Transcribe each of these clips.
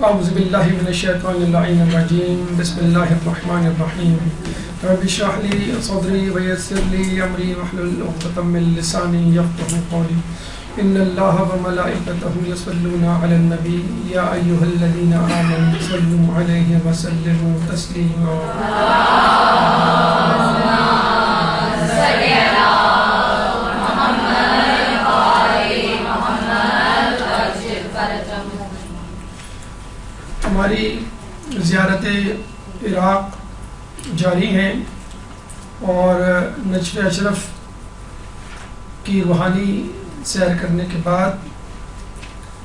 اعوذ باللہ من الشیطان اللعین الرجیم بسم اللہ الرحمن الرحیم رب اشرح لی صدری ویسر لی امری واحلل عقدۃ من لسانی یفقہوا قولی ان اللہ وملائکتہ یصلون علی النبی یا ایھا الذین آمنوا صلوا علیہ وسلموا تسلیما ہماری زیارت عراق جاری ہیں اور نجف اشرف کی روحانی سیر کرنے کے بعد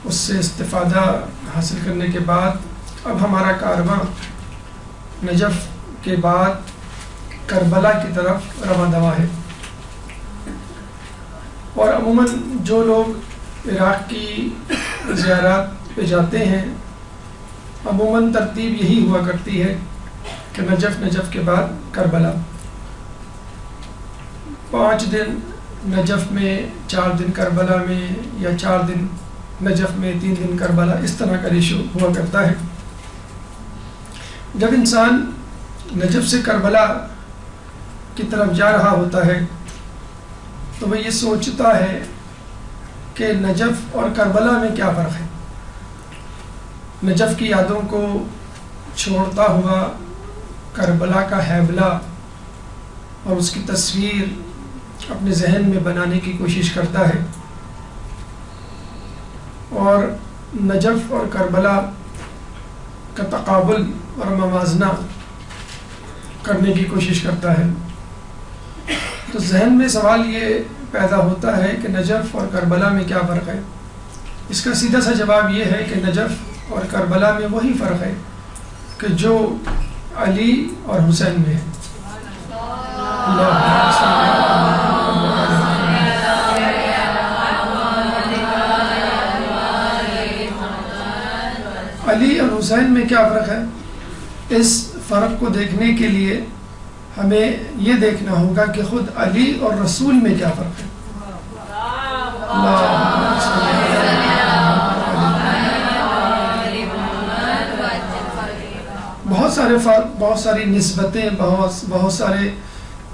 اس سے استفادہ حاصل کرنے کے بعد اب ہمارا کارواں نجف کے بعد کربلا کی طرف رواں دوا ہے۔ اور عموماً جو لوگ عراق کی زیارات پہ جاتے ہیں عموماً ترتیب یہی ہوا کرتی ہے کہ نجف کے بعد کربلا، 5 دن نجف میں، 4 دن کربلا میں، یا 4 دن نجف میں، 3 دن کربلا، اس طرح کا ریشو ہوا کرتا ہے۔ جب انسان نجف سے کربلا کی طرف جا رہا ہوتا ہے تو وہ یہ سوچتا ہے کہ نجف اور کربلا میں کیا فرق ہے۔ نجف کی یادوں کو چھوڑتا ہوا کربلا کا حیبلہ اور اس کی تصویر اپنے ذہن میں بنانے کی کوشش کرتا ہے، اور نجف اور کربلا کا تقابل اور موازنہ کرنے کی کوشش کرتا ہے۔ تو ذہن میں سوال یہ پیدا ہوتا ہے کہ نجف اور کربلا میں کیا فرق ہے۔ اس کا سیدھا سا جواب یہ ہے کہ نجف اور کربلا میں وہی فرق ہے کہ جو علی اور حسین میں ہے۔ علی اور حسین میں کیا فرق ہے، اس فرق کو دیکھنے کے لیے ہمیں یہ دیکھنا ہوگا کہ خود علی اور رسول میں کیا فرق ہے۔ بہت ساری نسبتیں، بہت سارے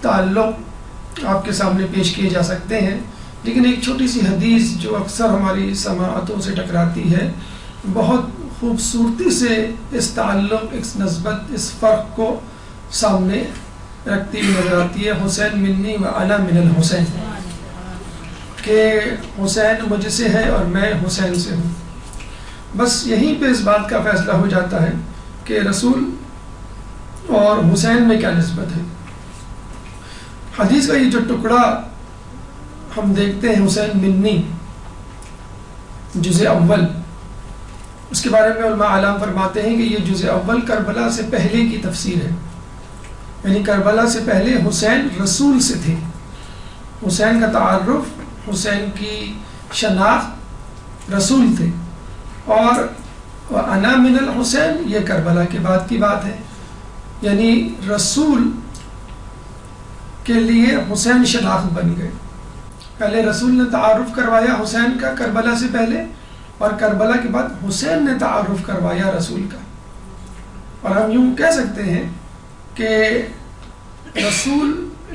تعلق آپ کے سامنے پیش کیے جا سکتے ہیں، لیکن ایک چھوٹی سی حدیث جو اکثر ہماری سماعتوں سے ٹکراتی ہے بہت خوبصورتی سے اس تعلق، اس نسبت، اس فرق کو سامنے رکھتی ہوئی نظر آتی ہے۔ حسین منی و انا من الحسین، کہ حسین مجھ سے ہے اور میں حسین سے ہوں۔ بس یہیں پہ اس بات کا فیصلہ ہو جاتا ہے کہ رسول اور حسین میں کیا نسبت ہے۔ حدیث کا یہ جو ٹکڑا ہم دیکھتے ہیں حسین منی جزء اول، اس کے بارے میں علماء اعلام فرماتے ہیں کہ یہ جزء اول کربلا سے پہلے کی تفسیر ہے، یعنی کربلا سے پہلے حسین رسول سے تھے۔ حسین کا تعارف، حسین کی شناخت رسول تھے، اور انا من الحسین یہ کربلا کے بعد کی بات ہے، یعنی رسول کے لیے حسین شناخت بن گئے۔ پہلے رسول نے تعارف کروایا حسین کا کربلا سے پہلے، اور کربلا کے بعد حسین نے تعارف کروایا رسول کا۔ اور ہم یوں کہہ سکتے ہیں کہ رسول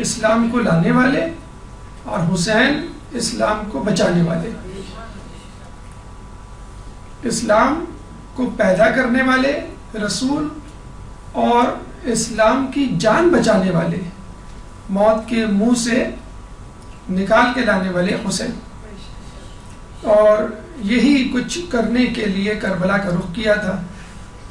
اسلام کو لانے والے اور حسین اسلام کو بچانے والے، اسلام کو پیدا کرنے والے رسول اور اسلام کی جان بچانے والے، موت کے منہ سے نکال کے لانے والے حسین۔ اور یہی کچھ کرنے کے لیے کربلا کا رخ کیا تھا،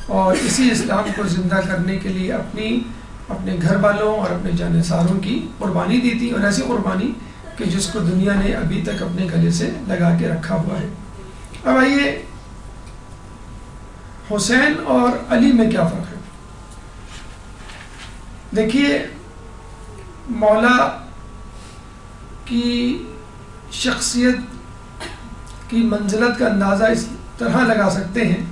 اور اسی اسلام کو زندہ کرنے کے لیے اپنے گھر والوں اور اپنے جانثاروں کی قربانی دی تھی، اور ایسی قربانی کہ جس کو دنیا نے ابھی تک اپنے گلے سے لگا کے رکھا ہوا ہے۔ اب آئیے حسین اور علی میں کیا فرق ہے۔ دیکھیے، مولا کی شخصیت کی منزلت کا اندازہ اس طرح لگا سکتے ہیں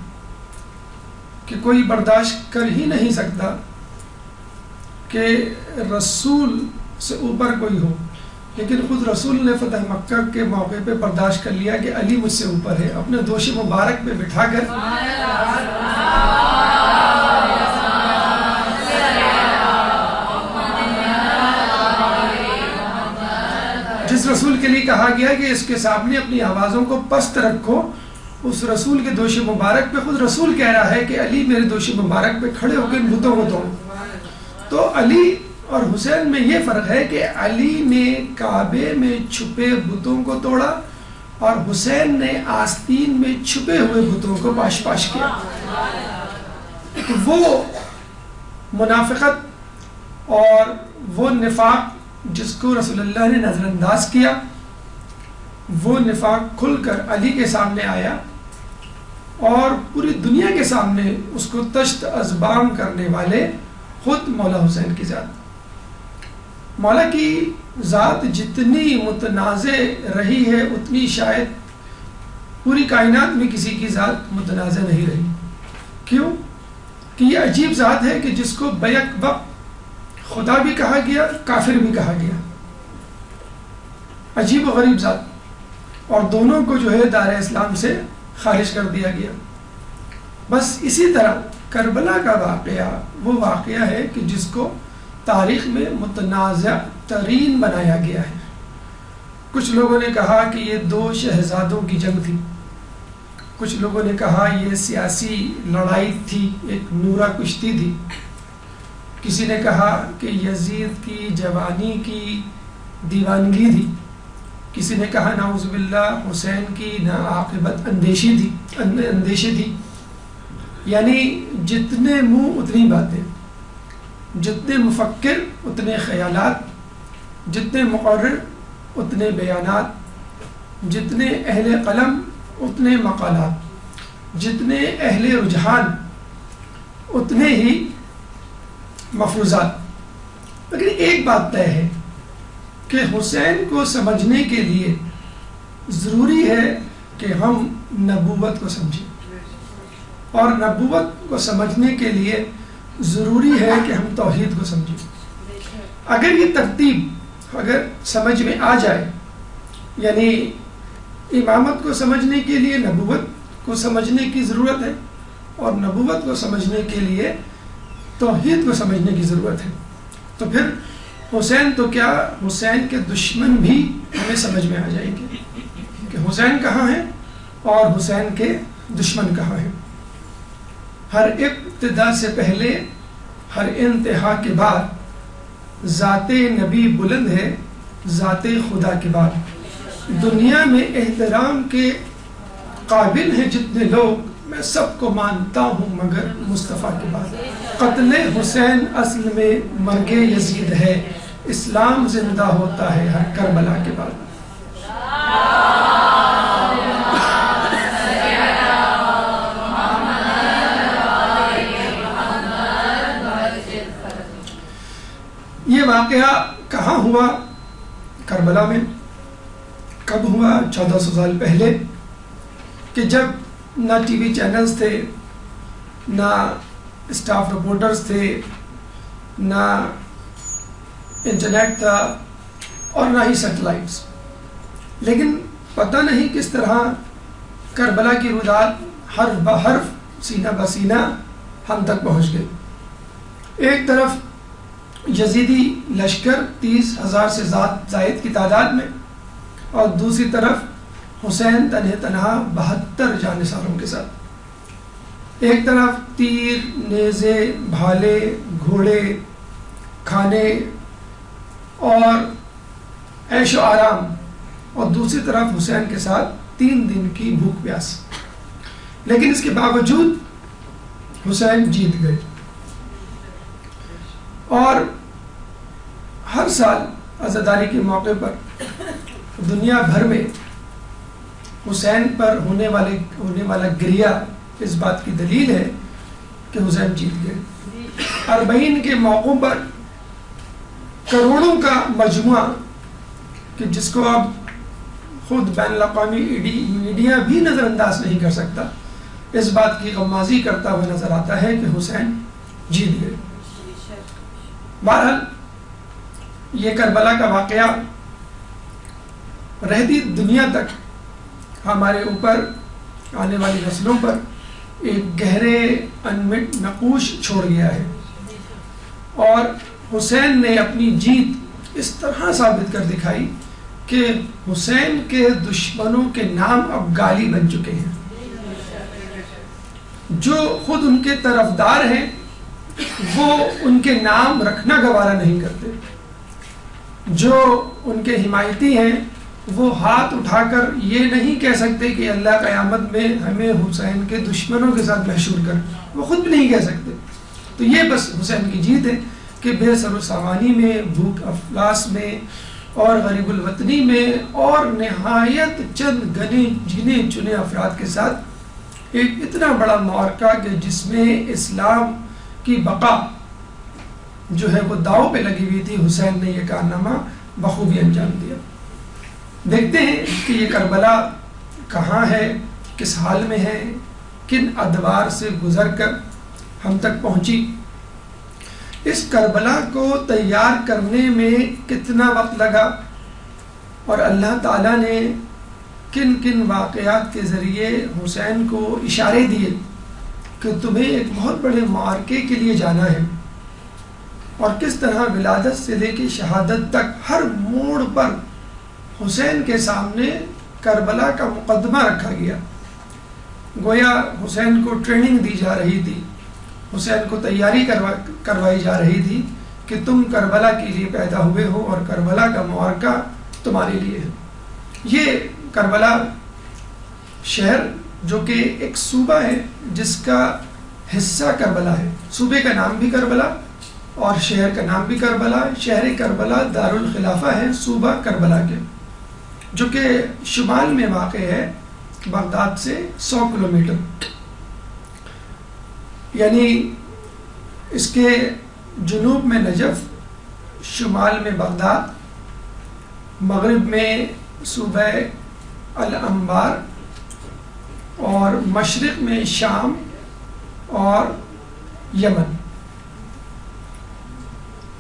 کہ کوئی برداشت کر ہی نہیں سکتا کہ رسول سے اوپر کوئی ہو، لیکن خود رسول نے فتح مکہ کے موقع پہ برداشت کر لیا کہ علی مجھ سے اوپر ہے، اپنے دوش مبارک پہ بٹھا کر کہا گیا کہ اس کے سامنے اپنی آوازوں کو پست رکھو. اس رسول کے دوش مبارک پہ خود رسول کہہ رہا ہے کہ علی میرے دوش مبارک پہ کھڑے ہو کے ان بتوں کو توڑو. تو علی اور حسین میں یہ فرق ہے کہ علی نے کعبے میں چھپے بتوں کو توڑا اور حسین نے آستین میں چھپے ہوئے بتوں کو پاش پاش کیا. تو وہ منافقت اور وہ نفاق جس کو رسول اللہ نے نظر انداز کیا، وہ نفاق کھل کر علی کے سامنے آیا اور پوری دنیا کے سامنے اس کو تشت ازبام کرنے والے خود مولا حسین کی ذات. مولا کی ذات جتنی متنازع رہی ہے اتنی شاید پوری کائنات میں کسی کی ذات متنازع نہیں رہی. کیوں؟ کہ یہ عجیب ذات ہے کہ جس کو بیک وقت خدا بھی کہا گیا، کافر بھی کہا گیا. عجیب و غریب ذات. اور دونوں کو جو ہے دار اسلام سے خارج کر دیا گیا. بس اسی طرح کربلا کا واقعہ وہ واقعہ ہے کہ جس کو تاریخ میں متنازع ترین بنایا گیا ہے. کچھ لوگوں نے کہا کہ یہ 2 شہزادوں کی جنگ تھی، کچھ لوگوں نے کہا یہ سیاسی لڑائی تھی، ایک نورہ کشتی تھی، کسی نے کہا کہ یزید کی جوانی کی دیوانگی تھی، کسی نے کہا نعوذ باللہ حسین کی ناعاقبت اندیشی تھی. یعنی جتنے منہ اتنی باتیں، جتنے مفکر اتنے خیالات، جتنے مقرر اتنے بیانات، جتنے اہل قلم اتنے مقالات، جتنے اہل رجحان اتنے ہی مفروضات. لیکن ایک بات طے ہے کہ حسین کو سمجھنے کے لیے ضروری ہے کہ ہم نبوت کو سمجھیں، اور نبوت کو سمجھنے کے لیے ضروری ہے کہ ہم توحید کو سمجھیں. اگر یہ ترتیب اگر سمجھ میں آ جائے، یعنی امامت کو سمجھنے کے لیے نبوت کو سمجھنے کی ضرورت ہے اور نبوت کو سمجھنے کے لیے توحید کو سمجھنے کی ضرورت ہے، تو پھر حسین تو کیا، حسین کے دشمن بھی ہمیں سمجھ میں آ جائیں گے کہ حسین کہاں ہیں اور حسین کے دشمن کہاں ہیں. ہر ابتدا سے پہلے، ہر انتہا کے بعد ذات نبی بلند ہے، ذات خدا کے بعد. دنیا میں احترام کے قابل ہیں جتنے لوگ، میں سب کو مانتا ہوں مگر مصطفیٰ کے بعد. قتل حسین اصل میں مرگ یزید ہے، اسلام زندہ ہوتا ہے ہر کربلا کے بعد. یہ واقعہ کہاں ہوا؟ کربلا میں. کب ہوا؟ 1400 سال پہلے، کہ جب نہ ٹی وی چینلز تھے، نہ اسٹاف رپورٹرز تھے، نہ انٹرنیٹ تھا اور نہ ہی سیٹلائٹس. لیکن پتہ نہیں کس طرح کربلا کی روایات حرف بحرف سینہ بسینہ ہم تک پہنچ گئی. ایک طرف یزیدی لشکر 30,000 سے زائد کی تعداد میں، اور دوسری طرف حسین تنہا 72 جانثاروں کے ساتھ. ایک طرف تیر، نیزے، بھالے، گھوڑے، کھانے اور عیش و آرام، اور دوسری طرف حسین کے ساتھ 3 دن کی بھوک پیاس. لیکن اس کے باوجود حسین جیت گئے. اور ہر سال عزاداری کے موقع پر دنیا بھر میں حسین پر ہونے والا گریہ اس بات کی دلیل ہے کہ حسین جیت گئے. 40 کے موقعوں پر کروڑوں کا مجموعہ، کہ جس کو اب خود بین الاقوامی میڈیا بھی نظر انداز نہیں کر سکتا، اس بات کی غمازی کرتا ہوا نظر آتا ہے کہ حسین جیت گئے. بہرحال یہ کربلا کا واقعہ رہتی دنیا تک ہمارے اوپر، آنے والی نسلوں پر ایک گہرے انمٹ نقوش چھوڑ گیا ہے. اور حسین نے اپنی جیت اس طرح ثابت کر دکھائی کہ حسین کے دشمنوں کے نام اب گالی بن چکے ہیں. جو خود ان کے طرفدار ہیں وہ ان کے نام رکھنا گوارا نہیں کرتے. جو ان کے حمایتی ہیں وہ ہاتھ اٹھا کر یہ نہیں کہہ سکتے کہ اللہ قیامت میں ہمیں حسین کے دشمنوں کے ساتھ محشور کر، وہ خود بھی نہیں کہہ سکتے. تو یہ بس حسین کی جیت ہے کہ بے سر و سامانی میں، بھوک افلاس میں اور غریب الوطنی میں اور نہایت چند گنے چنے افراد کے ساتھ ایک اتنا بڑا معرکہ کہ جس میں اسلام کی بقا جو ہے وہ داؤ پہ لگی ہوئی تھی، حسین نے یہ کارنامہ بخوبی انجام دیا. دیکھتے ہیں کہ یہ کربلا کہاں ہے، کس حال میں ہے، کن ادوار سے گزر کر ہم تک پہنچی. اس کربلا کو تیار کرنے میں کتنا وقت لگا اور اللہ تعالیٰ نے کن کن واقعات کے ذریعے حسین کو اشارے دیے کہ تمہیں ایک بہت بڑے معرکے کے لیے جانا ہے، اور کس طرح ولادت سے لے کے شہادت تک ہر موڑ پر حسین کے سامنے کربلا کا مقدمہ رکھا گیا. گویا حسین کو ٹریننگ دی جا رہی تھی، حسین کو تیاری کروائی جا رہی تھی کہ تم کربلا کے لیے پیدا ہوئے ہو اور کربلا کا معرکہ تمہارے لیے ہے. یہ کربلا شہر جو کہ ایک صوبہ ہے جس کا حصہ کربلا ہے، صوبے کا نام بھی کربلا اور شہر کا نام بھی کربلا. شہر کربلا دارالخلافہ ہے صوبہ کربلا کے، جو کہ شمال میں واقع ہے بغداد سے 100 کلومیٹر. یعنی اس کے جنوب میں نجف، شمال میں بغداد، مغرب میں صوبہ الانبار اور مشرق میں شام اور یمن.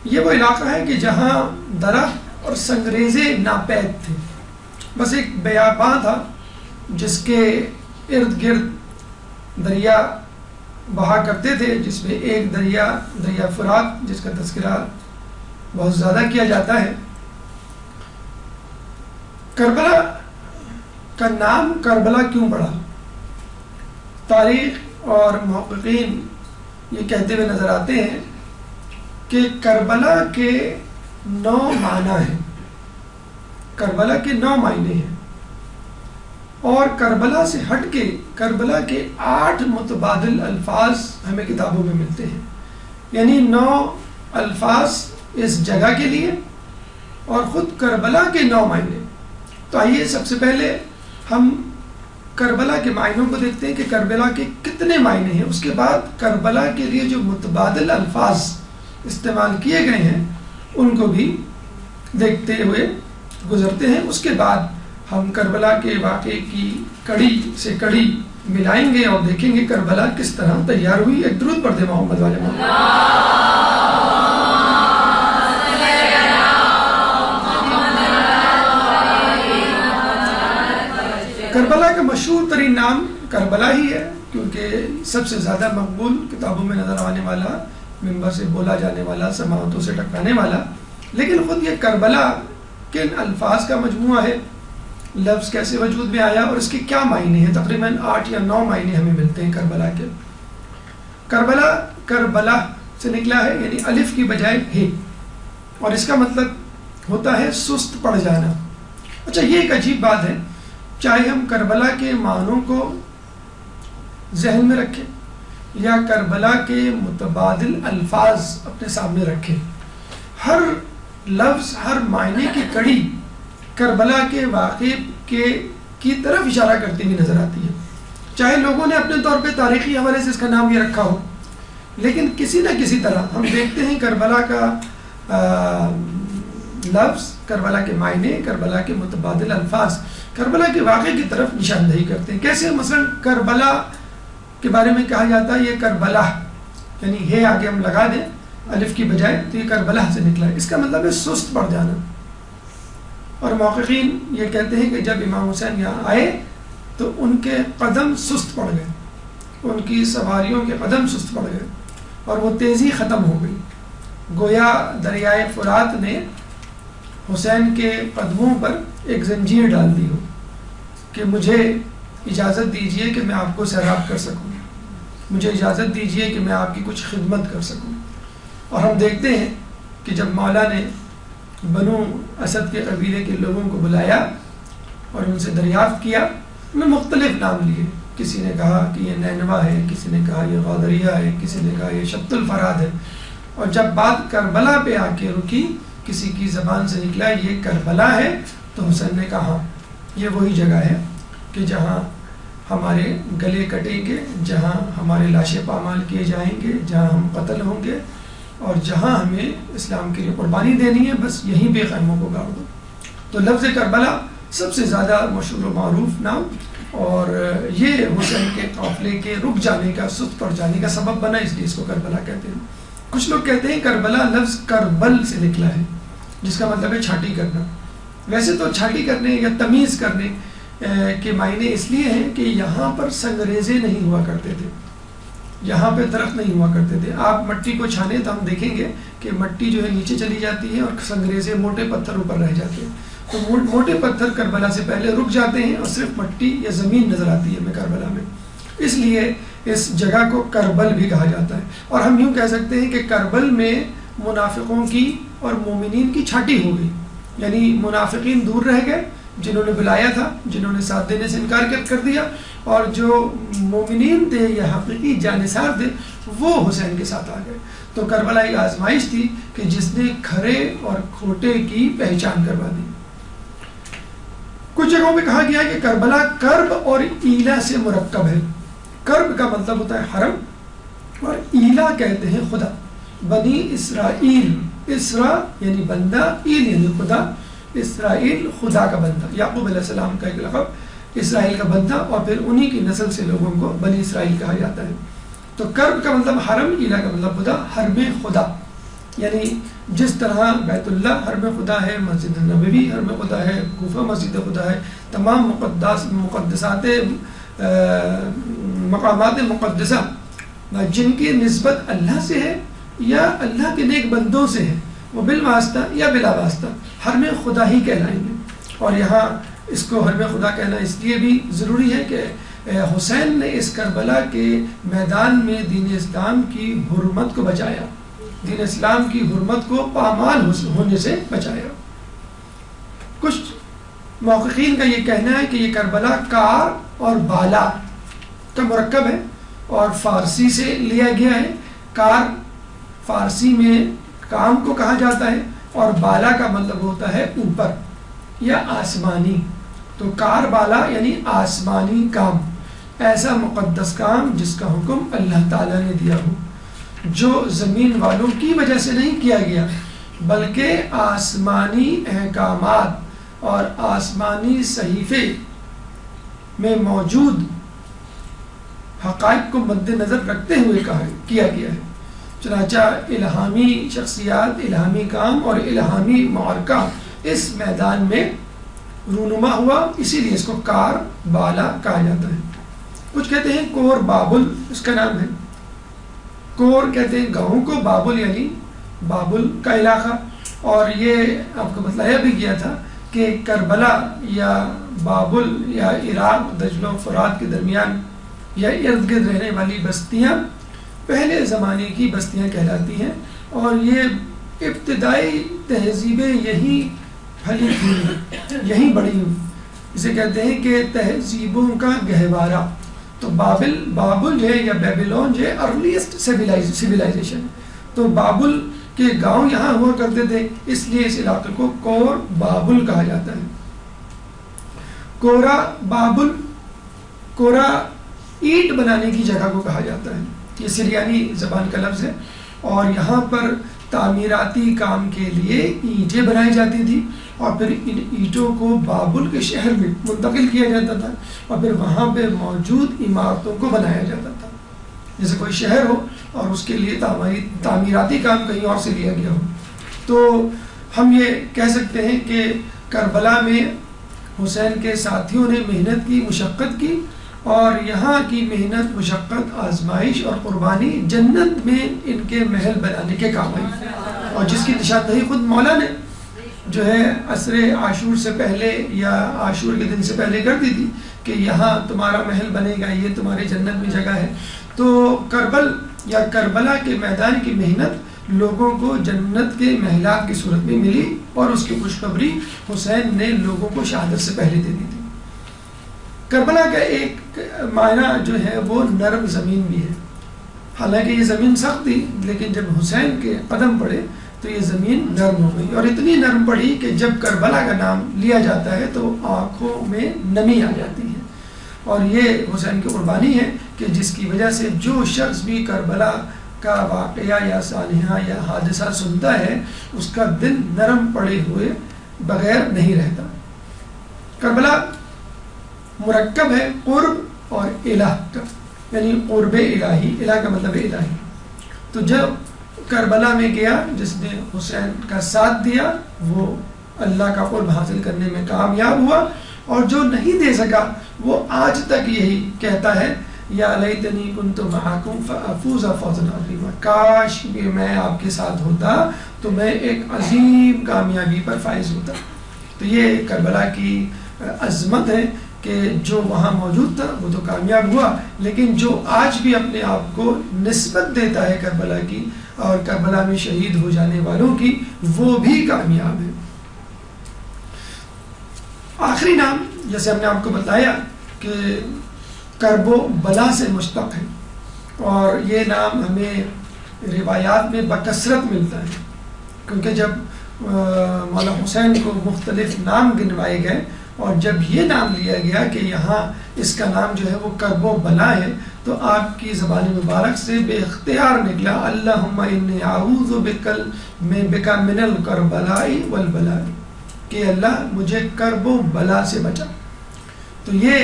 یہ وہ علاقہ ہے کہ جہاں درخت اور سنگریزے ناپید تھے، بس ایک بیاباں تھا جس کے ارد گرد دریا بہا کرتے تھے، جس میں ایک دریا فرات جس کا تذکرہ بہت زیادہ کیا جاتا ہے. کربلا کا نام کربلا کیوں پڑا؟ تاریخ اور محققین یہ کہتے ہوئے نظر آتے ہیں کہ کربلا کے 9 معنی ہیں، کربلا کے 9 معنی ہیں، اور کربلا سے ہٹ کے کربلا کے 8 متبادل الفاظ ہمیں کتابوں میں ملتے ہیں. یعنی 9 الفاظ اس جگہ کے لیے اور خود کربلا کے 9 معنی. تو آئیے سب سے پہلے ہم کربلا کے معنوں کو دیکھتے ہیں کہ کربلا کے کتنے معنی ہیں، اس کے بعد کربلا کے لیے جو متبادل الفاظ استعمال کیے گئے ہیں ان کو بھی دیکھتے ہوئے گزرتے ہیں. اس کے بعد ہم کربلا کے واقعے کی کڑی سے کڑی ملائیں گے اور دیکھیں گے کربلا کس طرح تیار ہوئی. ایک درود پڑھ دیں محمد والے محمد. کربلا کا مشہور ترین نام کربلا ہی ہے، کیونکہ سب سے زیادہ مقبول، کتابوں میں نظر آنے والا، منبر سے بولا جانے والا، سماعتوں سے ٹکرانے والا. لیکن خود یہ کربلا کن الفاظ کا مجموعہ ہے، لفظ کیسے وجود میں آیا اور اس کے کیا معنی ہیں؟ تقریباً 8 یا 9 معنی ہمیں ملتے ہیں کربلا کے. کربلا کربلا سے نکلا ہے، یعنی الف کی بجائے ہے، اور اس کا مطلب ہوتا ہے سست پڑ جانا. اچھا، یہ ایک عجیب بات ہے، چاہے ہم کربلا کے معنوں کو ذہن میں رکھیں یا کربلا کے متبادل الفاظ اپنے سامنے رکھیں، ہر لفظ، ہر معنی کی کڑی کربلا کے واقعے کی طرف اشارہ کرتی ہوئی نظر آتی ہے. چاہے لوگوں نے اپنے طور پہ تاریخی حوالے سے اس کا نام یہ رکھا ہو، لیکن کسی نہ کسی طرح ہم دیکھتے ہیں کربلا کا لفظ، کربلا کے معنی، کربلا کے متبادل الفاظ کربلا کے واقعے کی طرف نشاندہی کرتے ہیں. کیسے؟ مثلا کربلا کے بارے میں کہا جاتا ہے یہ کربلا، یعنی ہے آگے ہم لگا دیں الف کی بجائے، تو یہ کربلا سے نکلا ہے. اس کا مطلب ہے سست پڑ جانا. اور محققین یہ کہتے ہیں کہ جب امام حسین یہاں آئے تو ان کے قدم سست پڑ گئے، ان کی سواریوں کے قدم سست پڑ گئے اور وہ تیزی ختم ہو گئی. گویا دریائے فرات نے حسین کے قدموں پر ایک زنجیر ڈال دی ہو کہ مجھے اجازت دیجئے کہ میں آپ کو سیراب کر سکوں، مجھے اجازت دیجئے کہ میں آپ کی کچھ خدمت کر سکوں. اور ہم دیکھتے ہیں کہ جب مولا نے بنو اسد کے قبیلے کے لوگوں کو بلایا اور ان سے دریافت کیا، انہوں نے مختلف نام لیے. کسی نے کہا کہ یہ نینوا ہے، کسی نے کہا یہ غادریہ ہے، کسی نے کہا یہ شط الفراد ہے. اور جب بات کربلا پہ آ کے رکی، کسی کی زبان سے نکلا یہ کربلا ہے، تو حسین نے کہا یہ وہی جگہ ہے کہ جہاں ہمارے گلے کٹیں گے، جہاں ہمارے لاشیں پامال کیے جائیں گے، جہاں ہم قتل ہوں گے، اور جہاں ہمیں اسلام کے لیے قربانی دینی ہے، بس یہیں پہ خیموں کو گاڑ دو. تو لفظ کربلا سب سے زیادہ مشہور و معروف نام، اور یہ حسین کے قافلے کے رک جانے کا، سست پڑ جانے کا سبب بنا، اس لیے اس کو کربلا کہتے ہیں. کچھ لوگ کہتے ہیں کربلا لفظ کربل سے نکلا ہے، جس کا مطلب ہے چھاٹی کرنا. ویسے تو چھاٹی کرنے یا تمیز کرنے کے معنی اس لیے ہیں کہ یہاں پر سنگریزے نہیں ہوا کرتے تھے، یہاں پہ درخت نہیں ہوا کرتے تھے. آپ مٹی کو چھانے تو ہم دیکھیں گے کہ مٹی جو ہے نیچے چلی جاتی ہے اور سنگریزے موٹے پتھر اوپر رہ جاتے ہیں. تو موٹے پتھر کربلا سے پہلے رک جاتے ہیں اور صرف مٹی یا زمین نظر آتی ہے ہمیں کربلا میں، اس لیے اس جگہ کو کربل بھی کہا جاتا ہے. اور ہم یوں کہہ سکتے ہیں کہ کربل میں منافقوں کی اور مومنین کی چھاٹی ہو گئی، یعنی منافقین دور رہ گئے جنہوں نے بلایا تھا، جنہوں نے ساتھ دینے سے انکار کر دیا، اور جو مومنین تھے یا حقیقی جانثار تھے وہ حسین کے ساتھ آ گئے. تو کربلا ایک آزمائش تھی کہ جس نے کھرے اور کھوٹے کی پہچان کروا دی. کچھ جگہوں پہ کہا گیا ہے کہ کربلا کرب اور ایلا سے مرکب ہے. کرب کا مطلب ہوتا ہے حرم، اور ایلا کہتے ہیں خدا. بنی اسرائیل، اسرا یعنی بندہ، ایل یعنی خدا. اسرائیل خدا کا بندہ، یعقوب علیہ السلام کا ایک لقب، اسرائیل کا بندہ، اور پھر انہی کی نسل سے لوگوں کو بنی اسرائیل کہا جاتا ہے. تو کرب کا مطلب حرم، ایلا کا مطلب خدا. حرم خدا یعنی جس طرح بیت اللہ حرم خدا ہے، مسجد نبوی حرم خدا ہے، کوفہ مسجد خدا ہے، تمام مقدسات مقامات مقدسہ جن کی نسبت اللہ سے ہے یا اللہ کے نیک بندوں سے ہے، وہ بالواسطہ یا بلا واسطہ حرم خدا ہی کہلائیں گے. اور یہاں اس کو حرم خدا کہنا اس لیے بھی ضروری ہے کہ حسین نے اس کربلا کے میدان میں دین اسلام کی حرمت کو بچایا، دین اسلام کی حرمت کو پامال ہونے سے بچایا. کچھ محققین کا یہ کہنا ہے کہ یہ کربلا کار اور بالا کا مرکب ہے اور فارسی سے لیا گیا ہے. کار فارسی میں کام کو کہا جاتا ہے اور بالا کا مطلب ہوتا ہے اوپر یا آسمانی. تو کار بالا یعنی آسمانی کام، ایسا مقدس کام جس کا حکم اللہ تعالیٰ نے دیا ہو، جو زمین والوں کی وجہ سے نہیں کیا گیا بلکہ آسمانی احکامات اور آسمانی صحیفے میں موجود حقائق کو مد نظر رکھتے ہوئے کیا گیا ہے. چنانچہ الہامی شخصیات، الہامی کام اور الہامی معرکہ اس میدان میں رونما ہوا، اسی لیے اس کو کار بالا کہا جاتا ہے. کچھ کہتے ہیں کور بابل اس کا نام ہے. کور کہتے ہیں گاؤں کو، بابل یعنی بابل کا علاقہ. اور یہ آپ کو بتلایا بھی گیا تھا کہ کربلا یا بابل یا عراق دجلہ و فرات کے درمیان یا ارد گرد رہنے والی بستیاں پہلے زمانے کی بستیاں کہلاتی ہیں، اور یہ ابتدائی تہذیبیں یہی پھلی تھیں، یہی بڑی ہوئی. اسے کہتے ہیں کہ تہذیبوں کا گہوارہ. تو بابل ہے یا بیبلون جو ہے ارلیسٹ سیویلائزیشن. تو بابل کے گاؤں یہاں ہوا کرتے تھے، اس لیے اس علاقے کو کور بابل کہا جاتا ہے. کورا بابل، کورا اینٹ بنانے کی جگہ کو کہا جاتا ہے. یہ سریانی زبان کا لفظ ہے، اور یہاں پر تعمیراتی کام کے لیے اینٹیں بنائی جاتی تھی، اور پھر ان اینٹوں کو بابل کے شہر میں منتقل کیا جاتا تھا، اور پھر وہاں پہ موجود عمارتوں کو بنایا جاتا تھا. جیسے کوئی شہر ہو اور اس کے لیے تعمیراتی کام کہیں اور سے لیا گیا ہو. تو ہم یہ کہہ سکتے ہیں کہ کربلا میں حسین کے ساتھیوں نے محنت کی، مشقت کی، اور یہاں کی محنت، مشقت، آزمائش اور قربانی جنت میں ان کے محل بنانے کے کام آئی، اور جس کی نشاندہی خود مولا نے جو ہے عصر عاشور سے پہلے یا عاشور کے دن سے پہلے کر دی تھی کہ یہاں تمہارا محل بنے گا، یہ تمہاری جنت میں جگہ ہے. تو کربلا کے میدان کی محنت لوگوں کو جنت کے محلات کی صورت میں ملی، اور اس کی خوشخبری حسین نے لوگوں کو شہادت سے پہلے دے دی تھی. کربلا کا ایک معنی جو ہے وہ نرم زمین بھی ہے. حالانکہ یہ زمین سخت تھی، لیکن جب حسین کے قدم پڑے تو یہ زمین نرم ہو گئی، اور اتنی نرم پڑی کہ جب کربلا کا نام لیا جاتا ہے تو آنکھوں میں نمی آ جاتی ہے. اور یہ حسین کی قربانی ہے کہ جس کی وجہ سے جو شخص بھی کربلا کا واقعہ یا سانحہ یا حادثہ سنتا ہے اس کا دل نرم پڑے ہوئے بغیر نہیں رہتا. کربلا مرکب ہے قرب اور الہ کا، یعنی قرب الہی، الہ کا مطلب الہی. تو جب کربلا میں گیا، جس نے حسین کا ساتھ دیا وہ اللہ کا قرب حاصل کرنے میں کامیاب ہوا، اور جو نہیں دے سکا وہ آج تک یہی کہتا ہے یا لیتنی کنت معکم فافوز فوزا عظیما، کاش کہ میں آپ کے ساتھ ہوتا تو میں ایک عظیم کامیابی پر فائز ہوتا. تو یہ کربلا کی عظمت ہے کہ جو وہاں موجود تھا وہ تو کامیاب ہوا، لیکن جو آج بھی اپنے آپ کو نسبت دیتا ہے کربلا کی اور کربلا میں شہید ہو جانے والوں کی، وہ بھی کامیاب ہے. آخری نام جیسے ہم نے آپ کو بتایا کہ کرب و بلا سے مشتق ہے، اور یہ نام ہمیں روایات میں بکثرت ملتا ہے، کیونکہ جب مولا حسین کو مختلف نام گنوائے گئے اور جب یہ نام لیا گیا کہ یہاں اس کا نام جو ہے وہ کرب و بلا ہے، تو آپ کی زبان مبارک سے بے اختیار نکلا اللہم انی اعوذ بک من الکربلاء والبلاء، کہ اللہ مجھے کرب و بلا سے بچا. تو یہ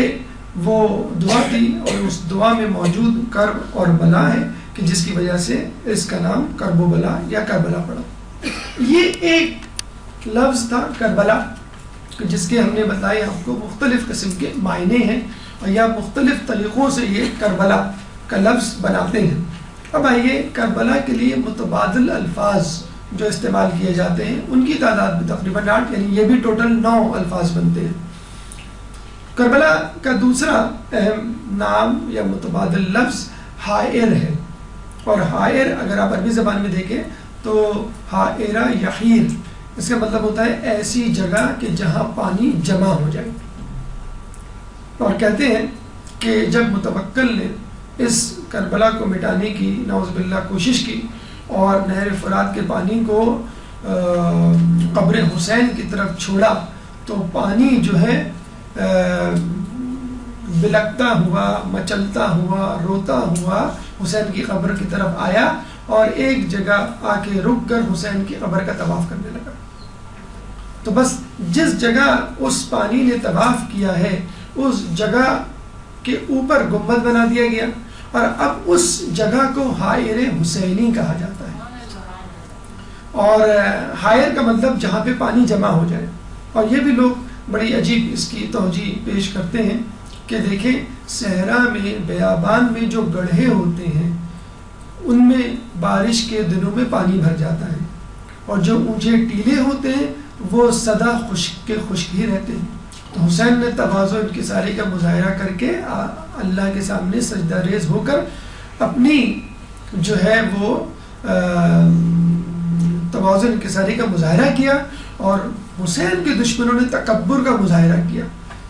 وہ دعا تھی، اور اس دعا میں موجود کرب اور بلا ہے کہ جس کی وجہ سے اس کا نام کرب و بلا یا کربلا پڑا. یہ ایک لفظ تھا کربلا، جس کے ہم نے بتایا آپ کو مختلف قسم کے معنی ہیں، اور یا مختلف طریقوں سے یہ کربلا کا لفظ بناتے ہیں. اب آئیے کربلا کے لیے متبادل الفاظ جو استعمال کیے جاتے ہیں ان کی تعداد بھی تقریباً 8، یعنی یہ بھی ٹوٹل 9 الفاظ بنتے ہیں. کربلا کا دوسرا اہم نام یا متبادل لفظ حائر ہے، اور حائر اگر آپ عربی زبان میں دیکھیں تو حائرہ یحیر، اس کا مطلب ہوتا ہے ایسی جگہ کہ جہاں پانی جمع ہو جائے. اور کہتے ہیں کہ جب متوکل نے اس کربلا کو مٹانے کی نعوذ باللہ کوشش کی اور نہر فرات کے پانی کو قبر حسین کی طرف چھوڑا تو پانی جو ہے بلکتا ہوا، مچلتا ہوا، روتا ہوا حسین کی قبر کی طرف آیا اور ایک جگہ آ کے رک کر حسین کی قبر کا طواف کرنے لگا. تو بس جس جگہ اس پانی نے طواف کیا ہے اس جگہ کے اوپر گنبد بنا دیا گیا، اور اب اس جگہ کو حائر حسینی کہا جاتا ہے. اور حائر کا مطلب جہاں پہ پانی جمع ہو جائے. اور یہ بھی لوگ بڑی عجیب اس کی توجیہ پیش کرتے ہیں کہ دیکھیں صحرا میں، بیابان میں جو گڑھے ہوتے ہیں ان میں بارش کے دنوں میں پانی بھر جاتا ہے، اور جو اونچے ٹیلے ہوتے ہیں وہ سدا خشک کے خشک ہی رہتے ہیں. تو حسین نے تواضع انکساری کا مظاہرہ کر کے اللہ کے سامنے سجدہ ریز ہو کر اپنی جو ہے وہ تواضع انکساری کا مظاہرہ کیا، اور حسین کے دشمنوں نے تکبر کا مظاہرہ کیا.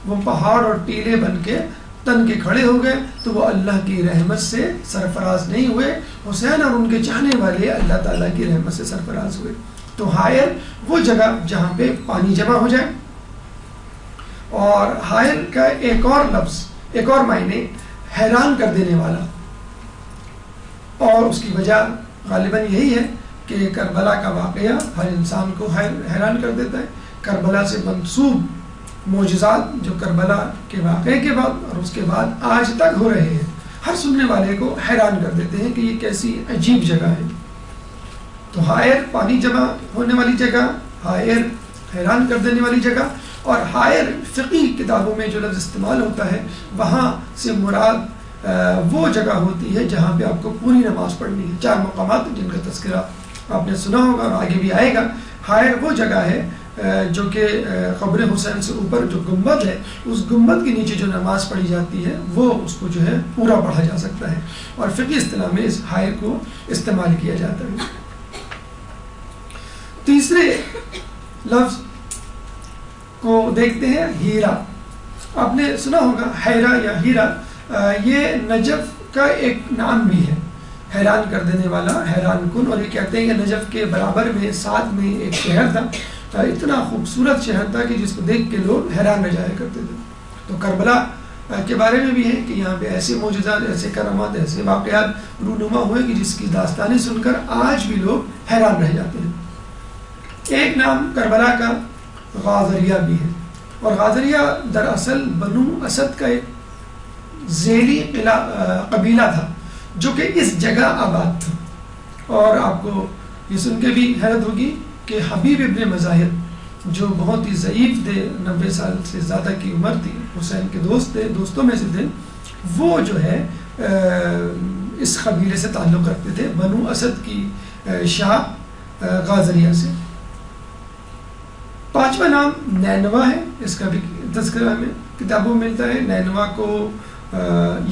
وہ پہاڑ اور ٹیلے بن کے تن کے کھڑے ہو گئے تو وہ اللہ کی رحمت سے سرفراز نہیں ہوئے. حسین اور ان کے چاہنے والے اللہ تعالیٰ کی رحمت سے سرفراز ہوئے. تو حائر وہ جگہ جہاں پہ پانی جمع ہو جائے. اور حائر کا ایک اور لفظ، ایک اور معنی حیران کر دینے والا، اور اس کی وجہ غالباً یہی ہے کہ کربلا کا واقعہ ہر انسان کو حیران کر دیتا ہے. کربلا سے منسوب معجزات جو کربلا کے واقعے کے بعد اور اس کے بعد آج تک ہو رہے ہیں، ہر سننے والے کو حیران کر دیتے ہیں کہ یہ کیسی عجیب جگہ ہے. تو حائر پانی جمع ہونے والی جگہ، حائر حیران کر دینے والی جگہ، اور حائر فقی کتابوں میں جو لفظ استعمال ہوتا ہے وہاں سے مراد وہ جگہ ہوتی ہے جہاں پہ آپ کو پوری نماز پڑھنی ہے. 4 مقامات جن کا تذکرہ آپ نے سنا ہوگا اور آگے بھی آئے گا. حائر وہ جگہ ہے جو کہ قبر حسین سے اوپر جو گنبد ہے، اس گنبد کے نیچے جو نماز پڑھی جاتی ہے وہ اس کو جو ہے پورا پڑھا جا سکتا ہے، اور فقہی اصطلاح میں اس حائر کو استعمال کیا جاتا ہے۔ تیسرے لفظ کو دیکھتے ہیں ہیرا۔ آپ نے سنا ہوگا حیرہ یا ہیرا، یہ نجف کا ایک نام بھی ہے، حیران کر دینے والا، حیران کن، اور یہ کہتے ہیں کہ نجف کے برابر میں ساتھ میں ایک شہر تھا، اتنا خوبصورت شہر تھا کہ جس کو دیکھ کے لوگ حیران رہ جایا کرتے تھے۔ تو کربلا کے بارے میں بھی ہے کہ یہاں پہ ایسے معجزات، ایسے کرامات، ایسے واقعات رونما ہوئے کہ جس کی داستانیں سن کر آج بھی لوگ حیران رہ جاتے ہیں۔ ایک نام کربلا کا غازریہ بھی ہے، اور غازریہ دراصل بنو اسد کا ایک ذیلی قبیلہ تھا جو کہ اس جگہ آباد تھا۔ اور آپ کو یہ سن کے بھی حیرت ہوگی کہ حبیب ابن مظاہر جو بہت ہی ضعیف تھے، 90 سال سے زیادہ کی عمر تھی، حسین کے دوست تھے، دوستوں میں سے تھے، وہ جو ہے اس قبیلے سے تعلق رکھتے تھے، بنو اسد کی شاہ غازریہ سے۔ پانچواں نام نینوا ہے، اس کا بھی تذکرہ ہمیں کتابوں میں ملتا ہے۔ نینوا کو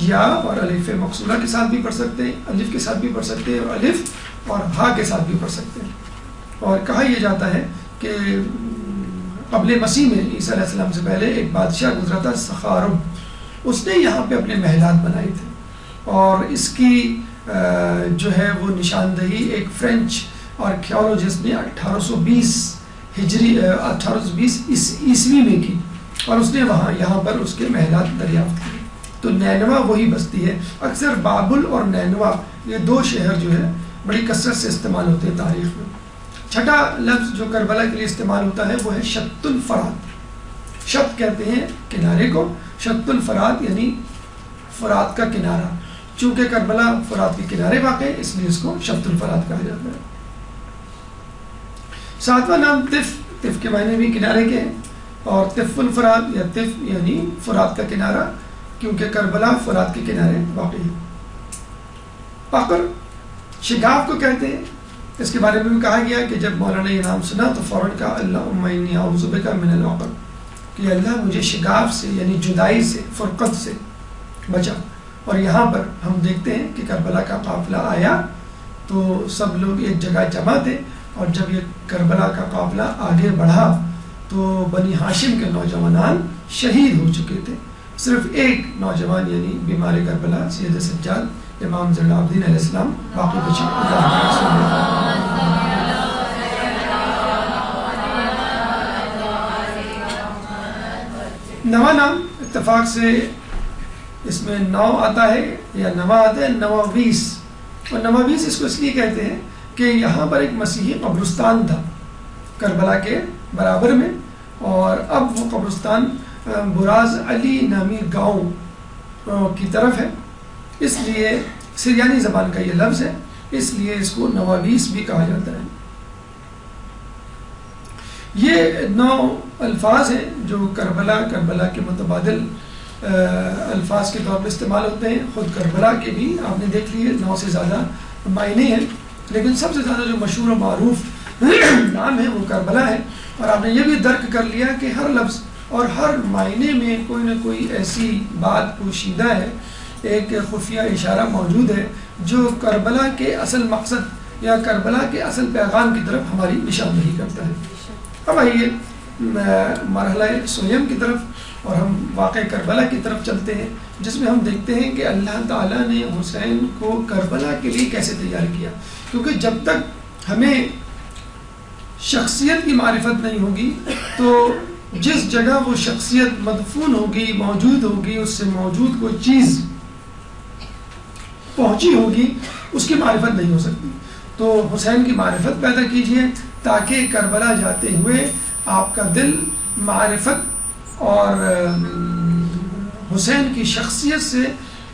یا اور الف مقصورہ کے ساتھ بھی پڑھ سکتے ہیں، الف کے ساتھ بھی پڑھ سکتے ہیں، اور الف اور ہا کے ساتھ بھی پڑھ سکتے ہیں۔ اور کہا یہ جاتا ہے کہ قبل مسیح میں، عیسیٰ علیہ السلام سے پہلے، ایک بادشاہ گزرا تھا سخارب، اس نے یہاں پہ اپنے محلات بنائے تھے، اور اس کی جو ہے وہ نشاندہی ایک فرینچ آرکیالوجسٹ نے 1820 عیسوی میں کی، اور اس نے یہاں پر اس کے محلات دریافت کیے۔ تو نینوا وہی بستی ہے۔ اکثر بابل اور نینوا یہ دو شہر جو ہے بڑی کثرت سے استعمال ہوتے ہیں تاریخ میں۔ چھٹا لفظ جو کربلا کے لیے استعمال ہوتا ہے وہ ہے شط الفرات۔ شط کہتے ہیں کنارے کو، شط الفرات یعنی فرات کا کنارہ۔ چونکہ کربلا فرات کے کنارے واقع ہے، اس لیے اس کو شط الفرات کہا جاتا ہے۔ ساتواں نام طف، طف کے معنی بھی کنارے کے ہیں، اور طف الفرات یا طف یعنی فرات کا کنارہ، کیونکہ کربلا فرات کے کنارے واقع ہے۔ پاکر شگاف کو کہتے ہیں، اس کے بارے میں بھی کہا گیا کہ جب مولانا یہ نام سنا تو فوراً کہا اللہم انی اعوذ بک من العقر، کہ اللہ مجھے شگاف سے یعنی جدائی سے، فرقت سے بچا۔ اور یہاں پر ہم دیکھتے ہیں کہ کربلا کا قافلہ آیا تو سب لوگ ایک جگہ جمع تھے، اور جب یہ کربلا کا قافلہ آگے بڑھا تو بنی ہاشم کے نوجوانان شہید ہو چکے تھے، صرف ایک نوجوان یعنی بیمار کربلا سید سجاد امام زین العابدین علیہ السلام باقی بچے۔ نوا نام اتفاق سے اس میں نو آتا ہے یا نوا آتا ہے، نواویس، اور نواویس اس کو اس لیے کہتے ہیں کہ یہاں پر ایک مسیحی قبرستان تھا کربلا کے برابر میں، اور اب وہ قبرستان براز علی نامی گاؤں کی طرف ہے، اس لیے سریانی زبان کا یہ لفظ ہے، اس لیے اس کو نواویس بھی کہا جاتا ہے۔ یہ 9 الفاظ ہیں جو کربلا کے متبادل الفاظ کے طور پر استعمال ہوتے ہیں۔ خود کربلا کے بھی آپ نے دیکھ لیے 9 سے زیادہ معنی ہیں، لیکن سب سے زیادہ جو مشہور و معروف نام ہے وہ کربلا ہے۔ اور آپ نے یہ بھی درک کر لیا کہ ہر لفظ اور ہر معنی میں کوئی نہ کوئی ایسی بات پوشیدہ ہے، ایک خفیہ اشارہ موجود ہے جو کربلا کے اصل مقصد یا کربلا کے اصل پیغام کی طرف ہماری نشاندہی کرتا ہے۔ اب آئیے مرحلہ سویم کی طرف، اور ہم واقع کربلا کی طرف چلتے ہیں، جس میں ہم دیکھتے ہیں کہ اللہ تعالیٰ نے حسین کو کربلا کے لیے کیسے تیار کیا، کیونکہ جب تک ہمیں شخصیت کی معرفت نہیں ہوگی تو جس جگہ وہ شخصیت مدفون ہوگی، موجود ہوگی، اس سے موجود کوئی چیز پہنچی ہوگی، اس کی معرفت نہیں ہو سکتی۔ تو حسین کی معرفت پیدا کیجئے تاکہ کربلا جاتے ہوئے آپ کا دل معرفت اور حسین کی شخصیت سے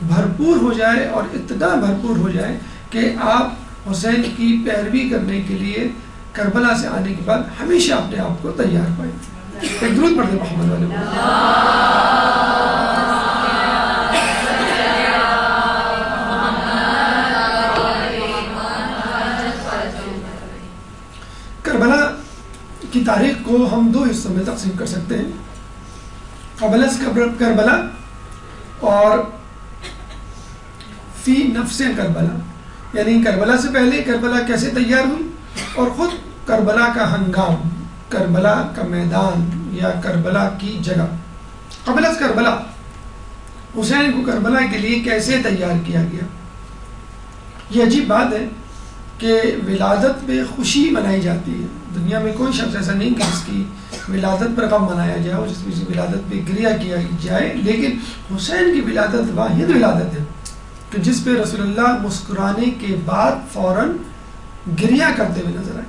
بھرپور ہو جائے، اور اتنا بھرپور ہو جائے کہ آپ حسین کی پیروی کرنے کے لیے کربلا سے آنے کے بعد ہمیشہ اپنے آپ کو تیار پائیں۔ ایک درود پڑھ دیں محمد والے۔ کربلا کی تاریخ کو ہم دو حصوں میں تقسیم کر سکتے ہیں، قبل از کربلا اور فی نفس کربلا، یعنی کربلا سے پہلے کربلا کیسے تیار ہوئی، اور خود کربلا کا ہنگام، کربلا کا میدان یا کربلا کی جگہ۔ قبل از کربلا حسین کو کربلا کے لیے کیسے تیار کیا گیا؟ یہ عجیب بات ہے کہ ولادت پہ خوشی منائی جاتی ہے، دنیا میں کوئی شخص ایسا نہیں کہ جس کی ولادت پر غم منایا جائے اور جس کی ولادت پہ گریہ کیا جائے، لیکن حسین کی ولادت واحد ولادت ہے کہ جس پہ رسول اللہ مسکرانے کے بعد فوراً گریہ کرتے ہوئے نظر آئے،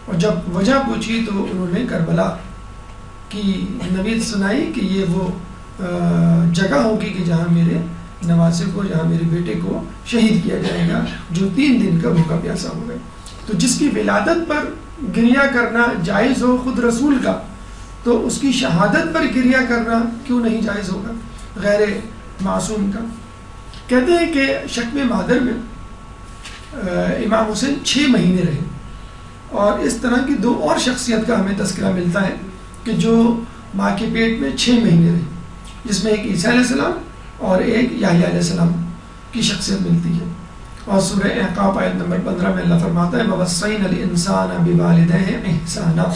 اور جب وجہ پوچھی تو انہوں نے کربلا کی نوید سنائی کہ یہ وہ جگہ ہوگی کہ جہاں میرے نواسے کو، جہاں میرے بیٹے کو شہید کیا جائے گا جو 3 دن کا بھوکا پیاسا ہو گئے۔ تو جس کی ولادت پر گریہ کرنا جائز ہو خود رسول کا، تو اس کی شہادت پر گریہ کرنا کیوں نہیں جائز ہوگا غیر معصوم کا؟ کہتے ہیں کہ شکم مادر میں امام حسین 6 مہینے رہے، اور اس طرح کی 2 اور شخصیت کا ہمیں تذکرہ ملتا ہے کہ جو ماں کے پیٹ میں 6 مہینے رہے، جس میں ایک عیسیٰ علیہ السلام اور ایک یحییٰ علیہ السلام کی شخصیت ملتی ہے۔ اور سورہ احقاف آیت نمبر 15 میں اللہ فرماتا ہے وَوَصَّيْنَا الْإِنسَانَ بِوَالِدَيْهِ إِحْسَانًا،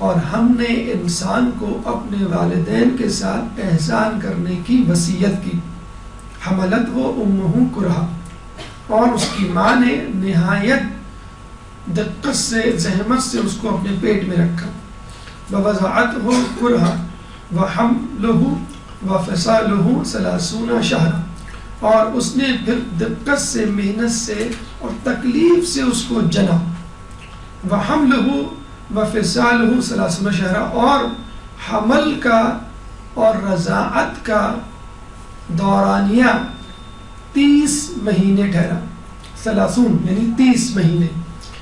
اور ہم نے انسان کو اپنے والدین کے ساتھ احسان کرنے کی وصیت کی۔ حملتہ امہ کرہا، اور اس کی ماں نے نہایت دقت سے، زحمت سے اس کو اپنے پیٹ میں رکھا۔ وَوَضَعَتْهُ كُرْهًا وَحَمْلُهُ وَفِصَالُهُ 30 شهرًا، اور اس نے پھر دقت سے، محنت سے اور تکلیف سے اس کو جنا۔ وَحَمْلُهُ وَفِصَالُهُ 30 شهرًا، اور حمل کا اور رضاعت کا دورانیہ 30 مہینے ٹھہرا۔ 30 یعنی 30 مہینے۔